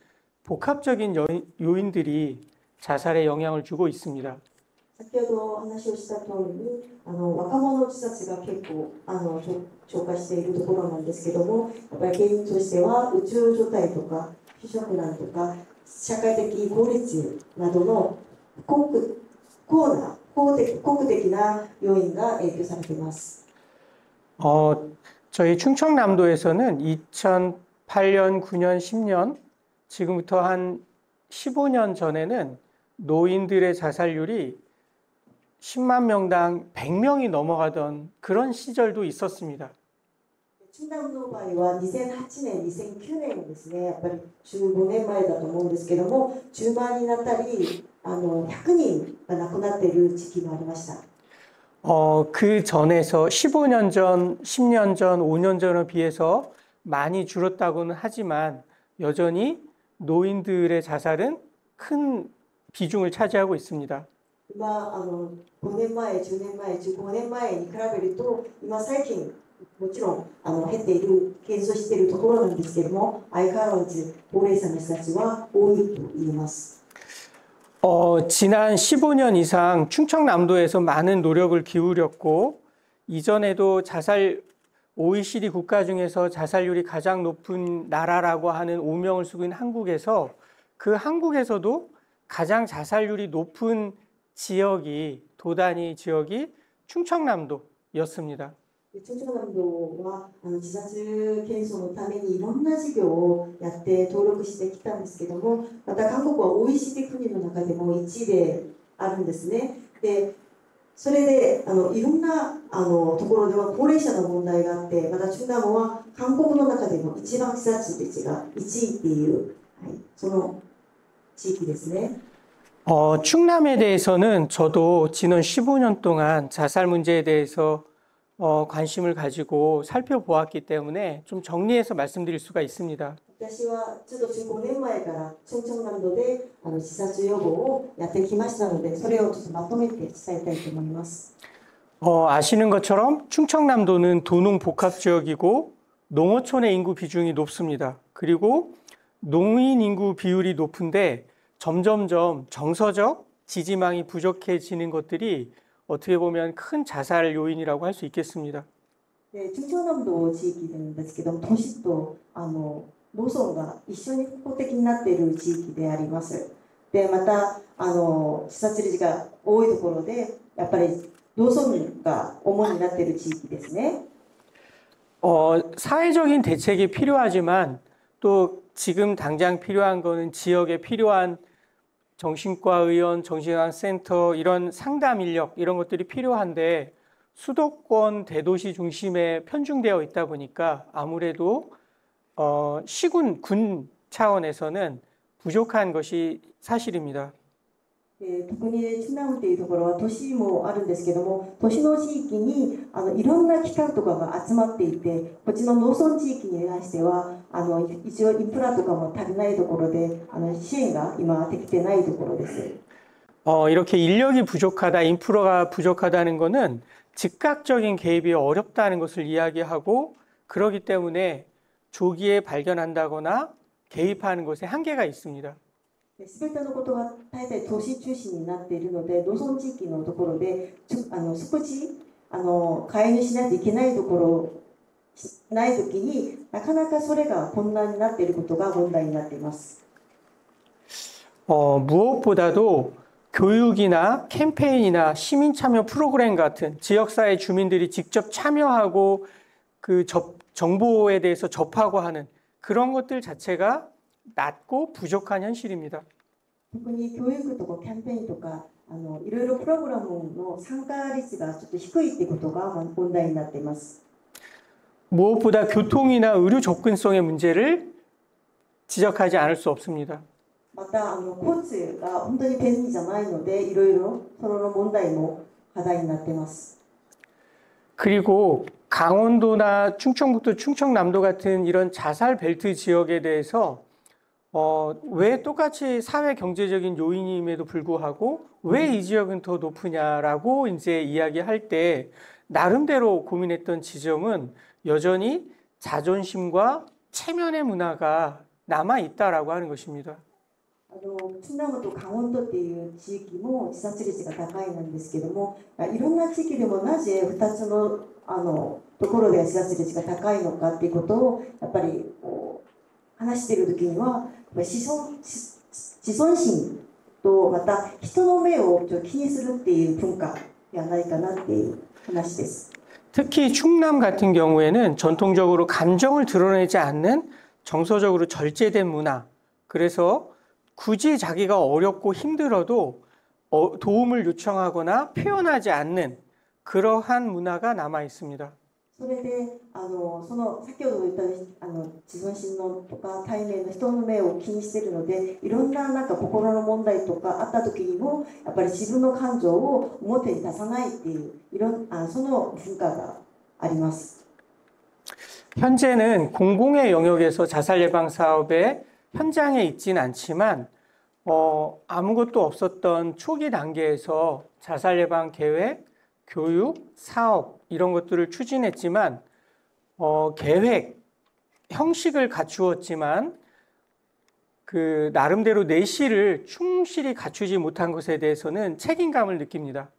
복합적인 요인들이 자살에 영향을 주고 있습니다. 先ほど話をした通りに若者自殺が結構超過しているところなんですけども、やっぱり原因としてはうつ状態とか不職難とか社会的孤立などの国的な要因が影響されています。 저희 충청남도에서는 2008년, 9년, 10년, 지금부터 한 15년 전에는 노인들의 자살률이 10만 명당 100명이 넘어가던 그런 시절도 있었습니다. 中南の場合は2008年、2009年ですね、やっぱり15年前だと思うんですけども、10万になったり、100人が亡くなっている時期もありました。 그 전에서 15년 전, 10년 전, 5년 전에 비해서 많이 줄었다고는 하지만 여전히 노인들의 자살은 큰 비중을 차지하고 있습니다. 今5年前、10年前、15年前に比べると、今最近もちろん減っている、減少しているところなんですけれども、相変わらず高齢者の人たちは多いと言えます。 지난 15년 이상 충청남도에서 많은 노력을 기울였고, 이전에도 OECD 국가 중에서 자살률이 가장 높은 나라라고 하는 오명을 쓰고 있는 한국에서 그 한국에서도 가장 자살률이 높은 도단위 지역이 충청남도였습니다. 中朝南道は自殺検証のためにいろんな事業をやって登録してきたんですけども、また韓国は OECD 国の中でも1位であるんですね。で、それでいろんなところでは高齢者の問題があって、また中南部は韓国の中でも一番自殺率が1位っていう、その地域ですね。 충남에 대해서는 저도 지난 15년 동안 자살 문제에 대해서 관심을 가지고 살펴보았기 때문에 좀 정리해서 말씀드릴 수가 있습니다. 私はちょっと15年前から충청남도で自殺予防をやってきましたので、それをちょっとまとめて伝えたいと思います。 아시는 것처럼 충청남도는 도농 복합 지역이고 농어촌의 인구 비중이 높습니다. 그리고 농인 인구 비율이 높은데 점점점 정서적 지지망이 부족해지는 것들이 어떻게 보면 큰 자살 요인이라고 할 수 있겠습니다. 中朝南道地域なんですけども、都市と農村が一緒に複合的になっている地域であります。で、また自殺率が多いところで、やっぱり農村が主になっている地域ですね。 사회적인 대책이 필요하지만 또 지금 당장 필요한 거는 지역에 필요한 정신과 의원, 정신건강센터 이런 상담 인력 이런 것들이 필요한데 수도권 대도시 중심에 편중되어 있다 보니까 아무래도 군 차원에서는 부족한 것이 사실입니다. 特に中南部というところは都市もあるんですけども、都市の地域にいろんな機関とかが集まっていて、こっちの農村地域に関しては一応インフラとかも足りないところで支援が今できてないところです。 이렇게 인력이 부족하다, 인프라가 부족하다는 것은 즉각적인 개입이 어렵다는 것을 이야기하고 그러기 때문에 조기에 발견한다거나 개입하는 것에 한계가 있습니다. すべてのことが大体都市中心になっているので、農村地域のところで少し介入しないといけないところないときになかなかそれが困難になっていることが問題になっています。 무엇보다도 교육이나 캠페인이나 시민 참여 프로그램 같은 지역사회 주민들이 직접 참여하고 그 정보에 대해서 접하고 하는 그런 것들 자체가 낮고 부족한 현실입니다. 特に教育とかキャンペーンとかいろいろプログラムの参加率がちょっと低いってことが問題になっています。 무엇보다 교통이나 의료 접근성의 문제를 지적하지 않을 수 없습니다. また交通が本当に便利じゃないので、いろいろその問題も課題になっています。 그리고 강원도나 충청북도, 충청남도 같은 이런 자살 벨트 지역에 대해서 왜 똑같이 사회 경제적인 요인임에도 불구하고 왜 이 지역은 더 높으냐라고 이제 이야기할 때 나름대로 고민했던 지점은 여전히 자존심과 체면의 문화가 남아 있다라고 하는 것입니다. 津南と강원道っていう地域も自殺率が高いなんですけども、いろんな地域でもなぜ2つのところで自殺率が高いのかっていうことをやっぱり話している時には自尊心とまた人の目を気にするっていう文化ではないかなっていう話です。 특히 충남 같은 경우에는 전통적으로 감정을 드러내지 않는 정서적으로 절제된 문화. 그래서 굳이 자기가 어렵고 힘들어도 도움을 요청하거나 표현하지 않는 그러한 문화가 남아 있습니다. それでその先ほど言った自尊心のとか対面の人の目を気にしているので、いろんな心の問題とかあった時にもやっぱり自分の感情を表に出さないっていうその文化があります。 현재는 공공의 영역에서 자살 예방 사업에 현장에 있진 않지만 아무것도 없었던 초기 단계에서 자살 예방 계획, 교육, 사업 이런 것들을 추진했지만 계획, 형식을 갖추었지만 그 나름대로 내실을 충실히 갖추지 못한 것에 대해서는 책임감을 느낍니다.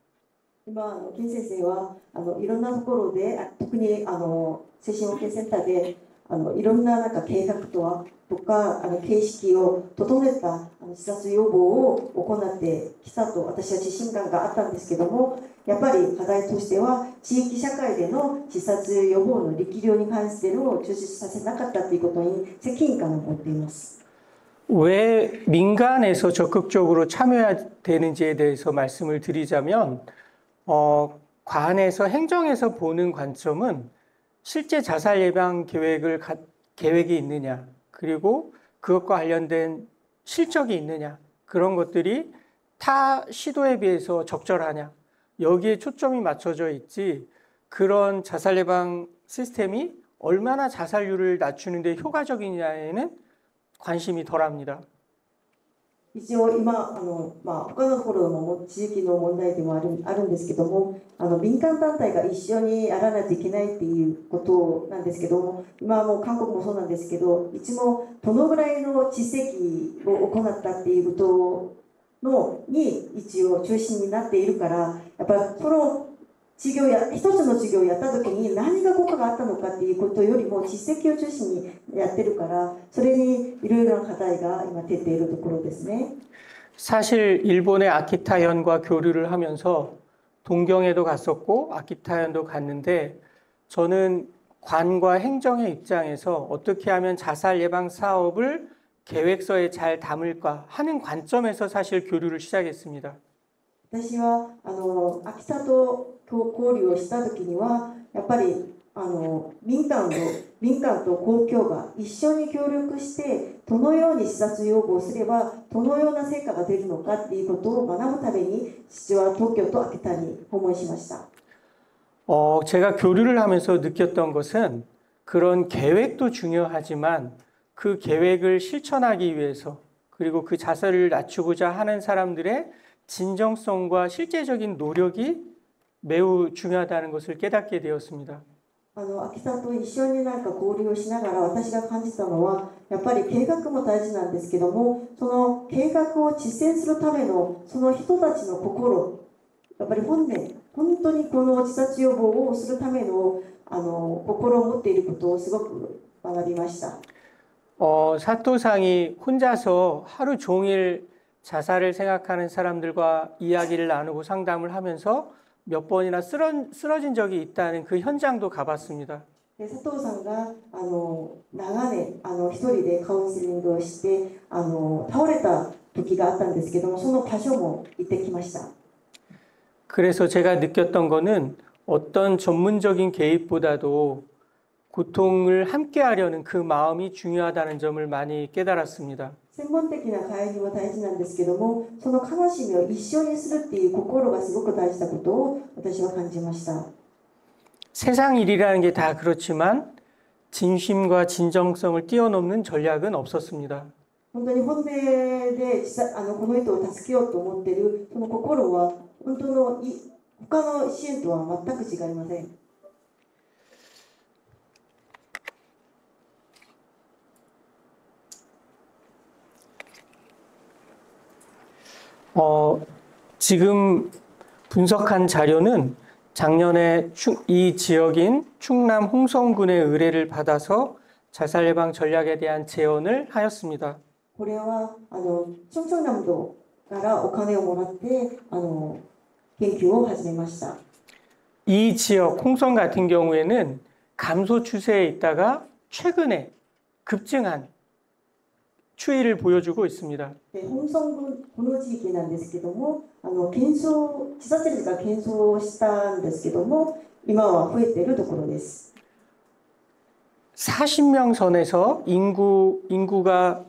今金先生はいろんなところで特に精神保健センターでいろんな計画とか形式を整えた自殺予防を行ってきたと私は自信感があったんですけども、やっぱり課題としては地域社会での自殺予防の力量に関しての充実させなかったということに責任感を持っています。 왜 민간에서 적극적으로 참여해야 되는지에 대해서 말씀을 드리자면 관에서 행정에서 보는 관점은 실제 자살 예방 계획이 있느냐, 그리고 그것과 관련된 실적이 있느냐, 그런 것들이 타 시도에 비해서 적절하냐, 여기에 초점이 맞춰져 있지, 그런 자살 예방 시스템이 얼마나 자살률을 낮추는 데 효과적이냐에는 관심이 덜합니다. 一応今他のところの地域の問題でもあるんですけども、民間団体が一緒にやらないといけないっていうことなんですけども、今はもう韓国もそうなんですけど、いつもどのぐらいの実績を行ったっていうことに一応中心になっているから、やっぱりその一つの授業をやった時に何が効果があったのかっていうことよりも実績を中心にやってるから、それにいろいろな課題が今出ているところですね。 사실 일본의 아키타현과 교류를 하면서 동경에도 갔었고 아키타현도 갔는데, 저는 관과 행정의 입장에서 어떻게 하면 자살 예방 사업을 계획서에 잘 담을까 하는 관점에서 사실 교류를 시작했습니다. 私は秋田と交流をした時にはやっぱり民間と公共が一緒に協力してどのように自殺予防をすればどのような成果が出るのかっていうことを学ぶために父は東京と秋田に訪問しました。 제가 교류를 하면서 느꼈던 것은 그런 계획도 중요하지만 그 계획을 실천하기 위해서, 그리고 그 자살을 낮추고자 하는 사람들의 진정성과 실제적인 노력이 매우 중요하다는 것을 깨닫게 되었습니다. 秋田と一緒に交流をしながら私が感じたのは、やっぱり計画も大事なんですけども、その計画を実践するためのその人たちの心、やっぱり本当にこの自殺予防をするための心を持っていることをすごく学びました。 사토상이 혼자서 하루 종일 자살을 생각하는 사람들과 이야기를 나누고 상담을 하면서 몇 번이나 쓰러진 적이 있다는 그 현장도 가봤습니다. 佐藤さんが長年一人でカウンセリングをして倒れた時があったんですけども、その場所も行ってきました。 그래서 제가 느꼈던 거는 어떤 전문적인 개입보다도 고통을 함께하려는 그 마음이 중요하다는 점을 많이 깨달았습니다. 専門的な会議も大事なんですけども、その悲しみを一緒にするっていう心がすごく大事なことを私は感じました。 세상 일이라는 게 다 그렇지만 진심과 진정성을 뛰어넘는 전략은 없었습니다. 本当に本音でこの人を助けようと思っているその心は本当の他の支援とは全く違いません。 지금 분석한 자료는 작년에 이 지역인 충남 홍성군의 의뢰를 받아서 자살 예방 전략에 대한 제언을 하였습니다. これは충청남도からお金をもらって研究を始めました。 이 지역 홍성 같은 경우에는 감소 추세에 있다가 최근에 급증한 추이를 보여주고 있습니다. 本村郡この地域なんですけども自殺率が減少したんですけども今は増えているところです。 40명 선에서 인구가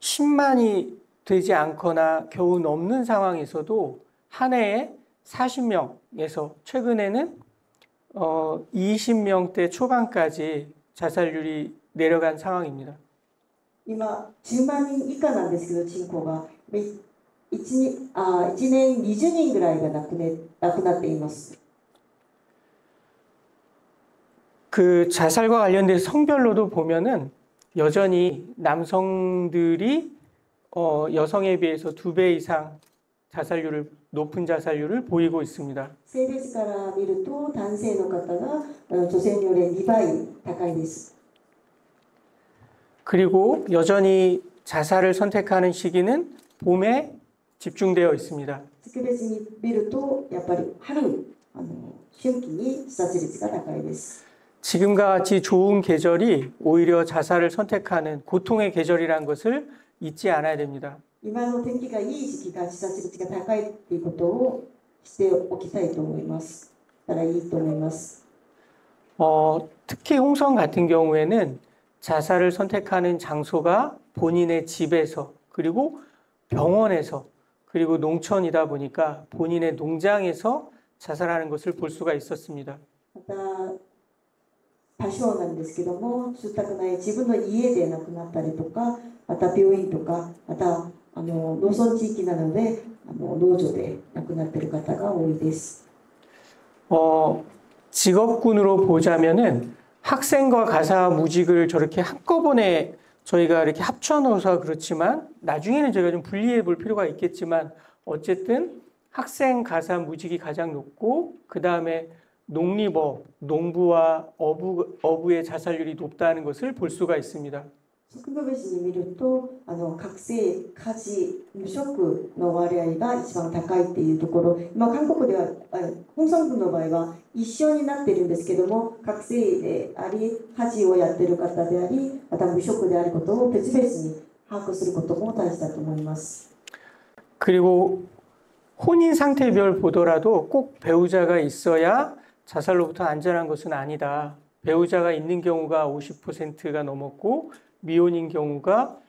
10만이 되지 않거나 겨우 넘는 상황에서도 한 해에 40명에서 최근에는 20명대 초반까지 자살률이 내려간 상황입니다. 今10万人以下なんですけど人口が1年20人ぐらいが亡くなっています。 그 자살과 관련돼서 성별로도 보면은 여전히 남성들이 여성에 비해서 2배 이상 높은 자살률을 보이고 있습니다. 性別から見ると男性の方が女性により2倍高いです。 그리고 여전히 자살을 선택하는 시기는 봄에 집중되어 있습니다. 地区別に見るとやっぱり春春季に自殺率が高いです。 지금과 같이 좋은 계절이 오히려 자살을 선택하는 고통의 계절이라는 것을 잊지 않아야 됩니다. 今の天気がいい時期が自殺率が高いっていうことをしておきたいと思います。たらいいと思います。 특히 홍성 같은 경우에는 자살을 선택하는 장소가 본인의 집에서 그리고 병원에서 그리고 농촌이다 보니까 본인의 농장에서 자살하는 것을 볼 수가 있었습니다. また多少なんですけども住宅内自分の家で亡くなったりとかまた病院とかまた農村地域なので農場で亡くなっている方が多いです。 직업군으로 보자면은 학생과 가사 무직을 저렇게 한꺼번에 저희가 이렇게 합쳐놓아서 그렇지만 나중에는 저희가 좀 분리해 볼 필요가 있겠지만 어쨌든 학생 가사 무직이 가장 높고 그 다음에 농립업, 농부와 어부의 자살률이 높다는 것을 볼 수가 있습니다. 職業別に見ると学生、家事、無職の割合が一番高いっていうところ、今韓国では本村郡の場合は一緒になっているんですけども学生であり家事をやっている方でありまた無職であることを別々に把握することも大事だと思います。 그리고 혼인 상태별 보더라도 꼭 배우자가 있어야 자살로부터 안전한 것은 아니다. 배우자가 있는 경우가 50%가 넘었고 미혼인 경우가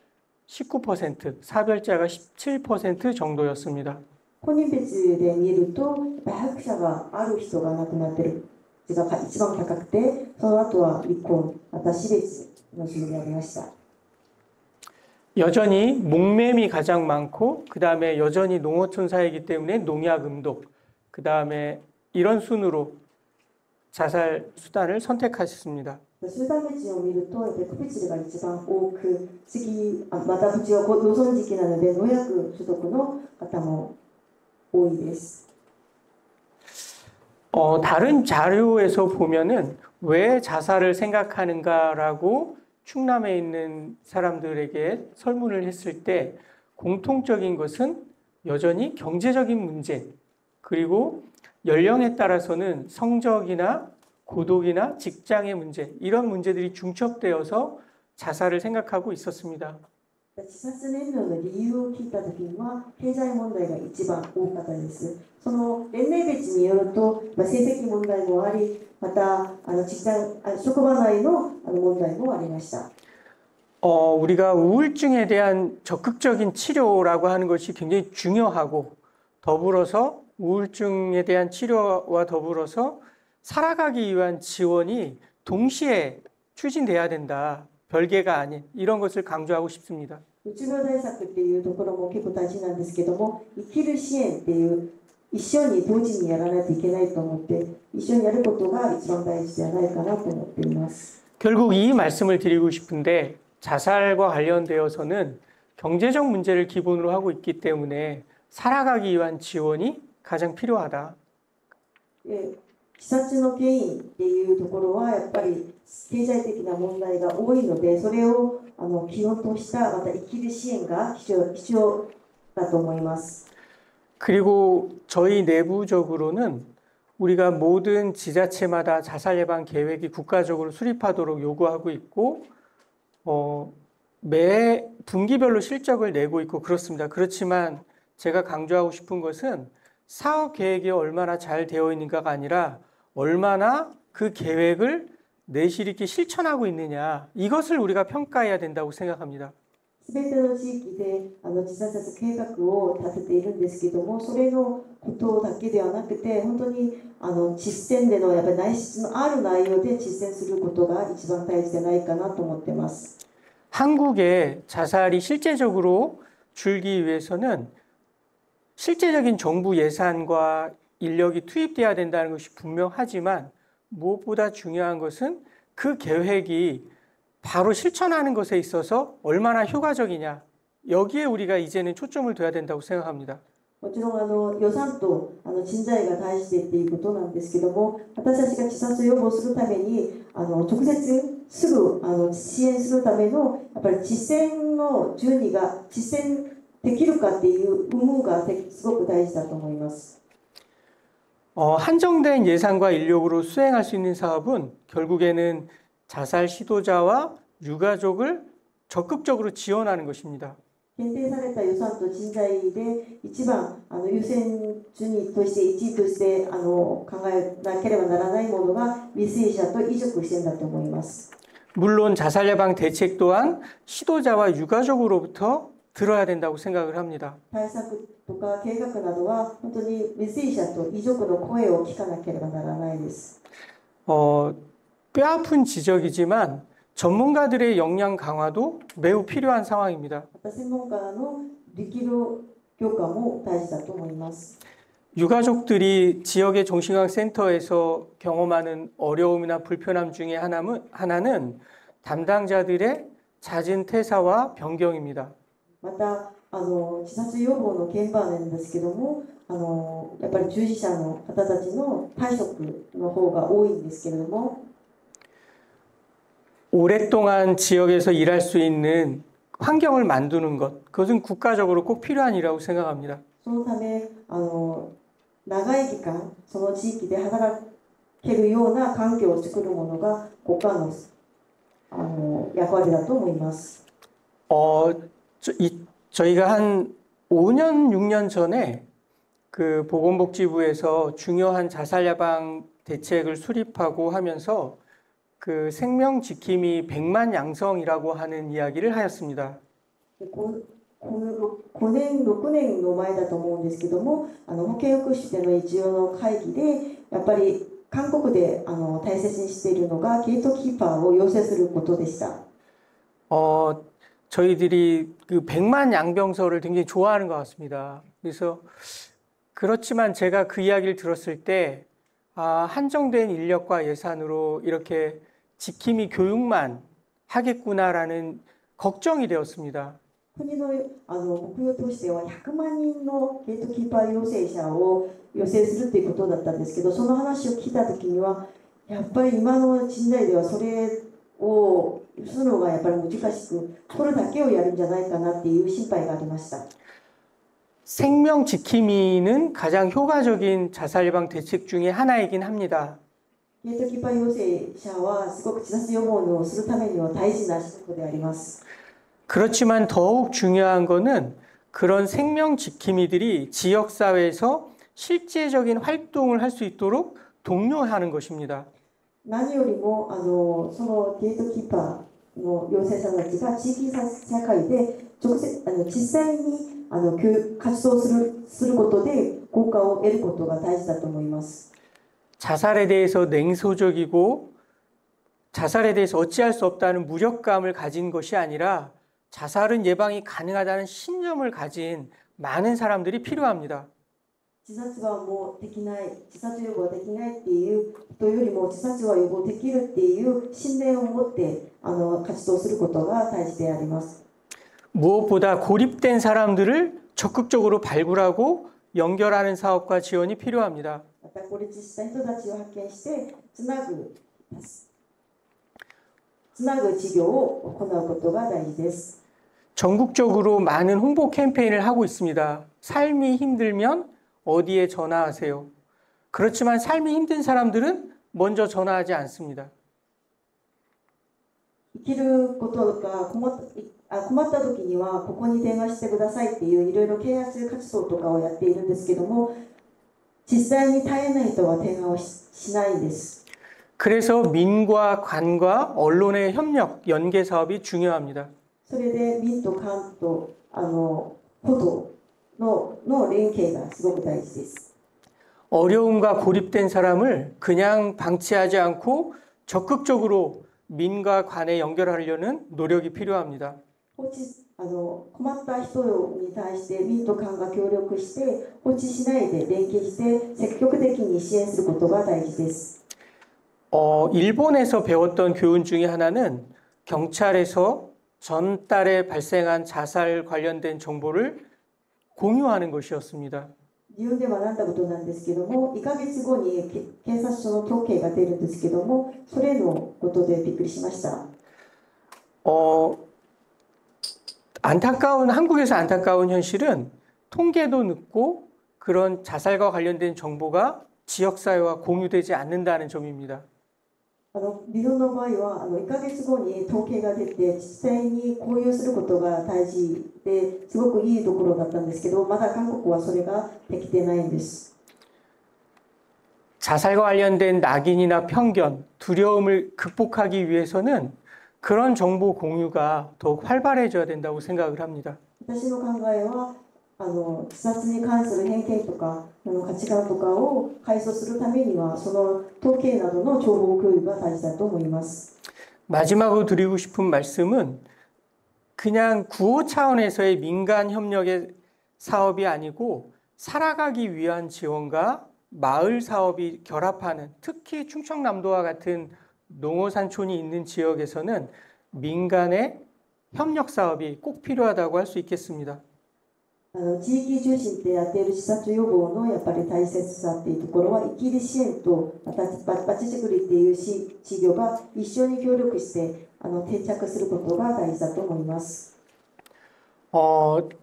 19%, 사별자가 17% 정도였습니다. 本人別で見ると早く者がある人が亡くなっている率が一番高くてその後は離婚また死別の数がありました。 여전히 목매미 가장 많고 그 다음에 여전히 농어촌 사회이기 때문에 농약 음독 그 다음에 이런 순으로 자살 수단을 선택하셨습니다. 集団別を見るとコペチルが一番多く次またうちは農村時期なので農薬所得の方も多いです。 다른 자료에서 보면은 왜 자살을 생각하는가라고 충남에 있는 사람들에게 설문을 했을 때 공통적인 것은 여전히 경제적인 문제 그리고 연령에 따라서는 성적이나 고독이나 직장의 문제 이런 문제들이 중첩되어서 자살을 생각하고 있었습니다. 自殺燃料の理由を聞いたときには経済問題が一番多かったです。その年齢別によると、成績問題もあり、また職場内の問題もありました。 우리가 우울증에 대한 적극적인 치료라고 하는 것이 굉장히 중요하고 더불어서 우울증에 대한 치료와 더불어서 살아가기 위한 지원이 동시에 추진돼야 된다. 별개가 아닌 이런 것을 강조하고 싶습니다. うつ病対策っていうところも結構大事なんですけども、生きる支援っていう一緒に同時にやらないといけないと思って、一緒にやることが一番大事じゃないかなと思っています。 결국 이 말씀을 드리고 싶은데 자살과 관련되어서는 경제적 문제를 기본으로 하고 있기 때문에 살아가기 위한 지원이 가장 필요하다. 自殺の原因っていうところはやっぱり経済的な問題が多いので、それを基本としたまた生きる支援が必要だと思います。 그리고 저희 내부적으로는 우리가 모든 지자체마다 자살 예방 계획이 국가적으로 수립하도록 요구하고 있고 매 분기별로 실적을 내고 있고 그렇습니다. 그렇지만 제가 강조하고 싶은 것은 사업 계획이 얼마나 잘 되어 있는가가 아니라 얼마나 그 계획을 내실 있게 실천하고 있느냐, 이것을 우리가 평가해야 된다고 생각합니다. すべての地域で自殺計画を立てているんですけども、それのことだけではなくて、本当に実践でのやっぱり内質のある内容で実践することが一番大事じゃないかなと思っています。 한국의 자살이 실제적으로 줄기 위해서는 실제적인 정부 예산과 인력이 투입돼야 된다는 것이 분명하지만 무엇보다 중요한 것은 그 계획이 바로 실천하는 것에 있어서 얼마나 효과적이냐, 여기에 우리가 이제는 초점을 둬야 된다고 생각합니다. もちろん予算と人材が大事でっていうことなんですけども、私たちが自殺を予防するために直接すぐ支援するためのやっぱり実践の順位が実践できるかっていう有無がすごく大事だと思います。 한정된 예산과 인력으로 수행할 수 있는 사업은 결국에는 자살 시도자와 유가족을 적극적으로 지원하는 것입니다. 限定された予算と人材で一番優先順位として1位として考えなければならないものが未遂者と遺族支援だと思います。 물론 자살 예방 대책 또한 시도자와 유가족으로부터 들어야 된다고 생각을 합니다. 対策とか計画などは本当に未遂者と遺族の声を聞かなければならないです。 뼈아픈 지적이지만 전문가들의 역량 강화도 매우 필요한 상황입니다. また専門家の力量強化も大事だと思います。 유가족들이 지역의 정신건강센터에서 경험하는 어려움이나 불편함 중에 하나는 담당자들의 잦은 퇴사와 변경입니다. また自殺予防の現場なんですけども、やっぱり従事者の方たちの退職の方が多いんですけれども、 오랫동안 지역에서 일할 수 있는 환경을 만드는 것, 그것은 국가적으로 꼭 필요한 일이라고 생각합니다. そのため長い期間その地域で働けるような環境を作るものが国家の役割だと思います。 저희가 한 5년, 6년 전에 그 보건복지부에서 중요한 자살 예방 대책을 수립하고 하면서 그 생명 지킴이 100만 양성이라고 하는 이야기를 하였습니다. 5年、6年の前だと思うんですけども、保健福祉での一応の会議で、やっぱり韓国で大切にしているのがゲートキーパーを要請することでした。 저희들이 그 100만 양병서를 굉장히 좋아하는 것 같습니다. 그래서 그렇지만 제가 그 이야기를 들었을 때 한정된 인력과 예산으로 이렇게 지킴이 교육만 하겠구나라는 걱정이 되었습니다. 国の目標としては100万人のゲートキーパー養成者を養成するということだったんですけど、その話を聞いたときにはやっぱり今の人材ではそれをするのがやっぱり難しく、これだけをやるんじゃないかなっていう心配がありました。 생명 지킴이는 가장 효과적인 자살 예방 대책 중에 하나이긴 합니다. ゲートキーパー養成者はすごく自殺予防をするためには大事な仕事であります。 그렇지만 더욱 중요한 것은 그런 생명 지킴이들이 지역사회에서 실제적인 활동을 할 수 있도록 독려하는 것입니다. 何よりもそのゲートキーパーの養成者たちが地域社会で実際に活動することで効果を得ることが大事だと思います。 자살에 대해서 냉소적이고 자살에 대해서 어찌할 수 없다는 무력감을 가진 것이 아니라 자살은 예방이 가능하다는 신념을 가진 많은 사람들이 필요합니다. 自殺はもうできない、自殺予防はできないっていう人よりも自殺は予防できるっていう信念を持って活動することが大事であります。 무엇보다 고립된 사람들을 적극적으로 발굴하고 연결하는 사업과 지원이 필요합니다. また孤立した人たちを発見してつなぐ事業を行うことが大事です。 전국적으로 많은 홍보 캠페인을 하고 있습니다. 삶이 힘들면 어디에 전화하세요. 그렇지만 삶이 힘든 사람들은 먼저 전화하지 않습니다. 生きることが困った時にはここに電話してくださいっていういろいろ啓発活動とかをやっているんですけども、実際に大変な人は電話をしないんです。 그래서 민과 관과 언론의 협력, 연계 사업이 중요합니다. それで民と官と報道の連携がすごく大事です。 어려움과 고립된 사람을 그냥 방치하지 않고 적극적으로 민과 관에 연결하려는 노력이 필요합니다. 困った人に対して民と官が協力して放置しないで連携して積極的に支援することが大事です。 일본에서 배웠던 교훈 중에 하나는 경찰에서 전달에 발생한 자살 관련된 정보를 공유하는 것이었습니다. 自分で学んだことなんですけども、1ヶ月後に警察署の統計が出るんですけども、それのことでびっくりしました。 한국에서 안타까운 현실은 통계도 늦고 그런 자살과 관련된 정보가 지역사회와 공유되지 않는다는 점입니다. 日本の場合は1ヶ月後に統計が出て実際に共有することが大事ですごくいいところだったんですけど、まだ韓国はそれができてないんです。 자살과 관련된 낙인이나 편견, 두려움을 극복하기 위해서는 그런 정보 공유가 더욱 활발해져야 된다고 생각을 합니다. 私の考えは自殺に関する偏見とか価値観とかを解消するためにはその統計などの情報共有が大事だと思います。 마지막으로 드리고 싶은 말씀은 그냥 구호 차원에서의 민간 협력의 사업이 아니고 살아가기 위한 지원과 마을 사업이 결합하는, 특히 충청남도와 같은 농어산촌이 있는 지역에서는 민간의 협력 사업이 꼭 필요하다고 할 수 있겠습니다. 地域中心でやっている自殺予防のやっぱり大切さっていうところは、生きる支援とまたバチ作りっていう事業が一緒に協力して定着することが大事だと思います。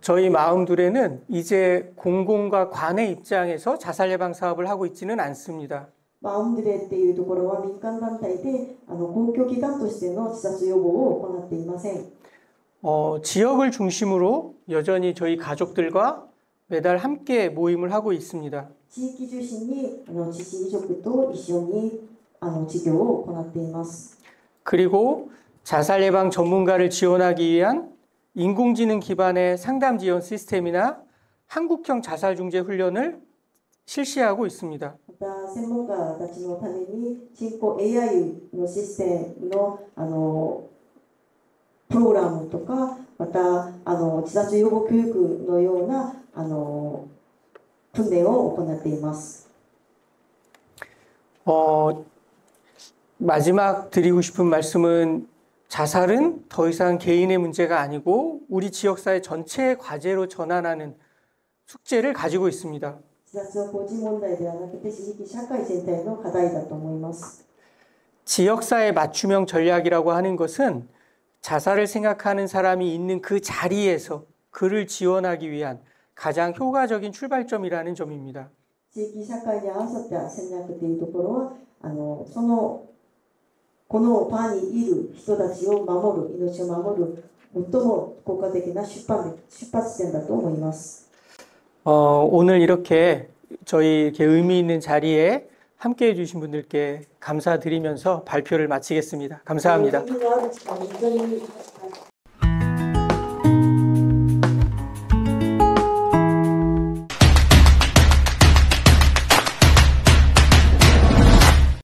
저희 마음둘에는 이제 공공과 관의 입장에서 자살 예방 사업을 하고 있지는 않습니다. マウンドレっていうところは民間団体で公共機関としての自殺予防を行っていません。 지역을 중심으로 여전히 저희 가족들과 매달 함께 모임을 하고 있습니다. 地域中心に知事遺族と一緒に事業を行っています。 그리고 자살 예방 전문가를 지원하기 위한 인공지능 기반의 상담 지원 시스템이나 한국형 자살 중재 훈련을 실시하고 있습니다. また専門家たちのために人工 AI のシステムのプログラムとか、また自殺予防教育のような訓練を行っています。 마지막 드리고 싶은 말씀은 자살은 더 이상 개인의 문제가 아니고 우리 지역사회 전체의 과제로 전환하는 숙제를 가지고 있습니다. 自殺は個人問題ではなくて地域社会全体の課題だと思います。 지역사회 맞춤형 전략이라고 하는 것은 자살을 생각하는 사람이 있는 그 자리에서 그를 지원하기 위한 가장 효과적인 출발점이라는 점입니다. 地域社会に合わせた戦略というところはこの場にいる人たちを守る、命を守る最も効果的な出発点だと思います。 오늘 이렇게 저희 이렇게 의미 있는 자리에 함께 해주신 분들께 감사드리면서 발표를 마치겠습니다. 감사합니다. 여기는 저희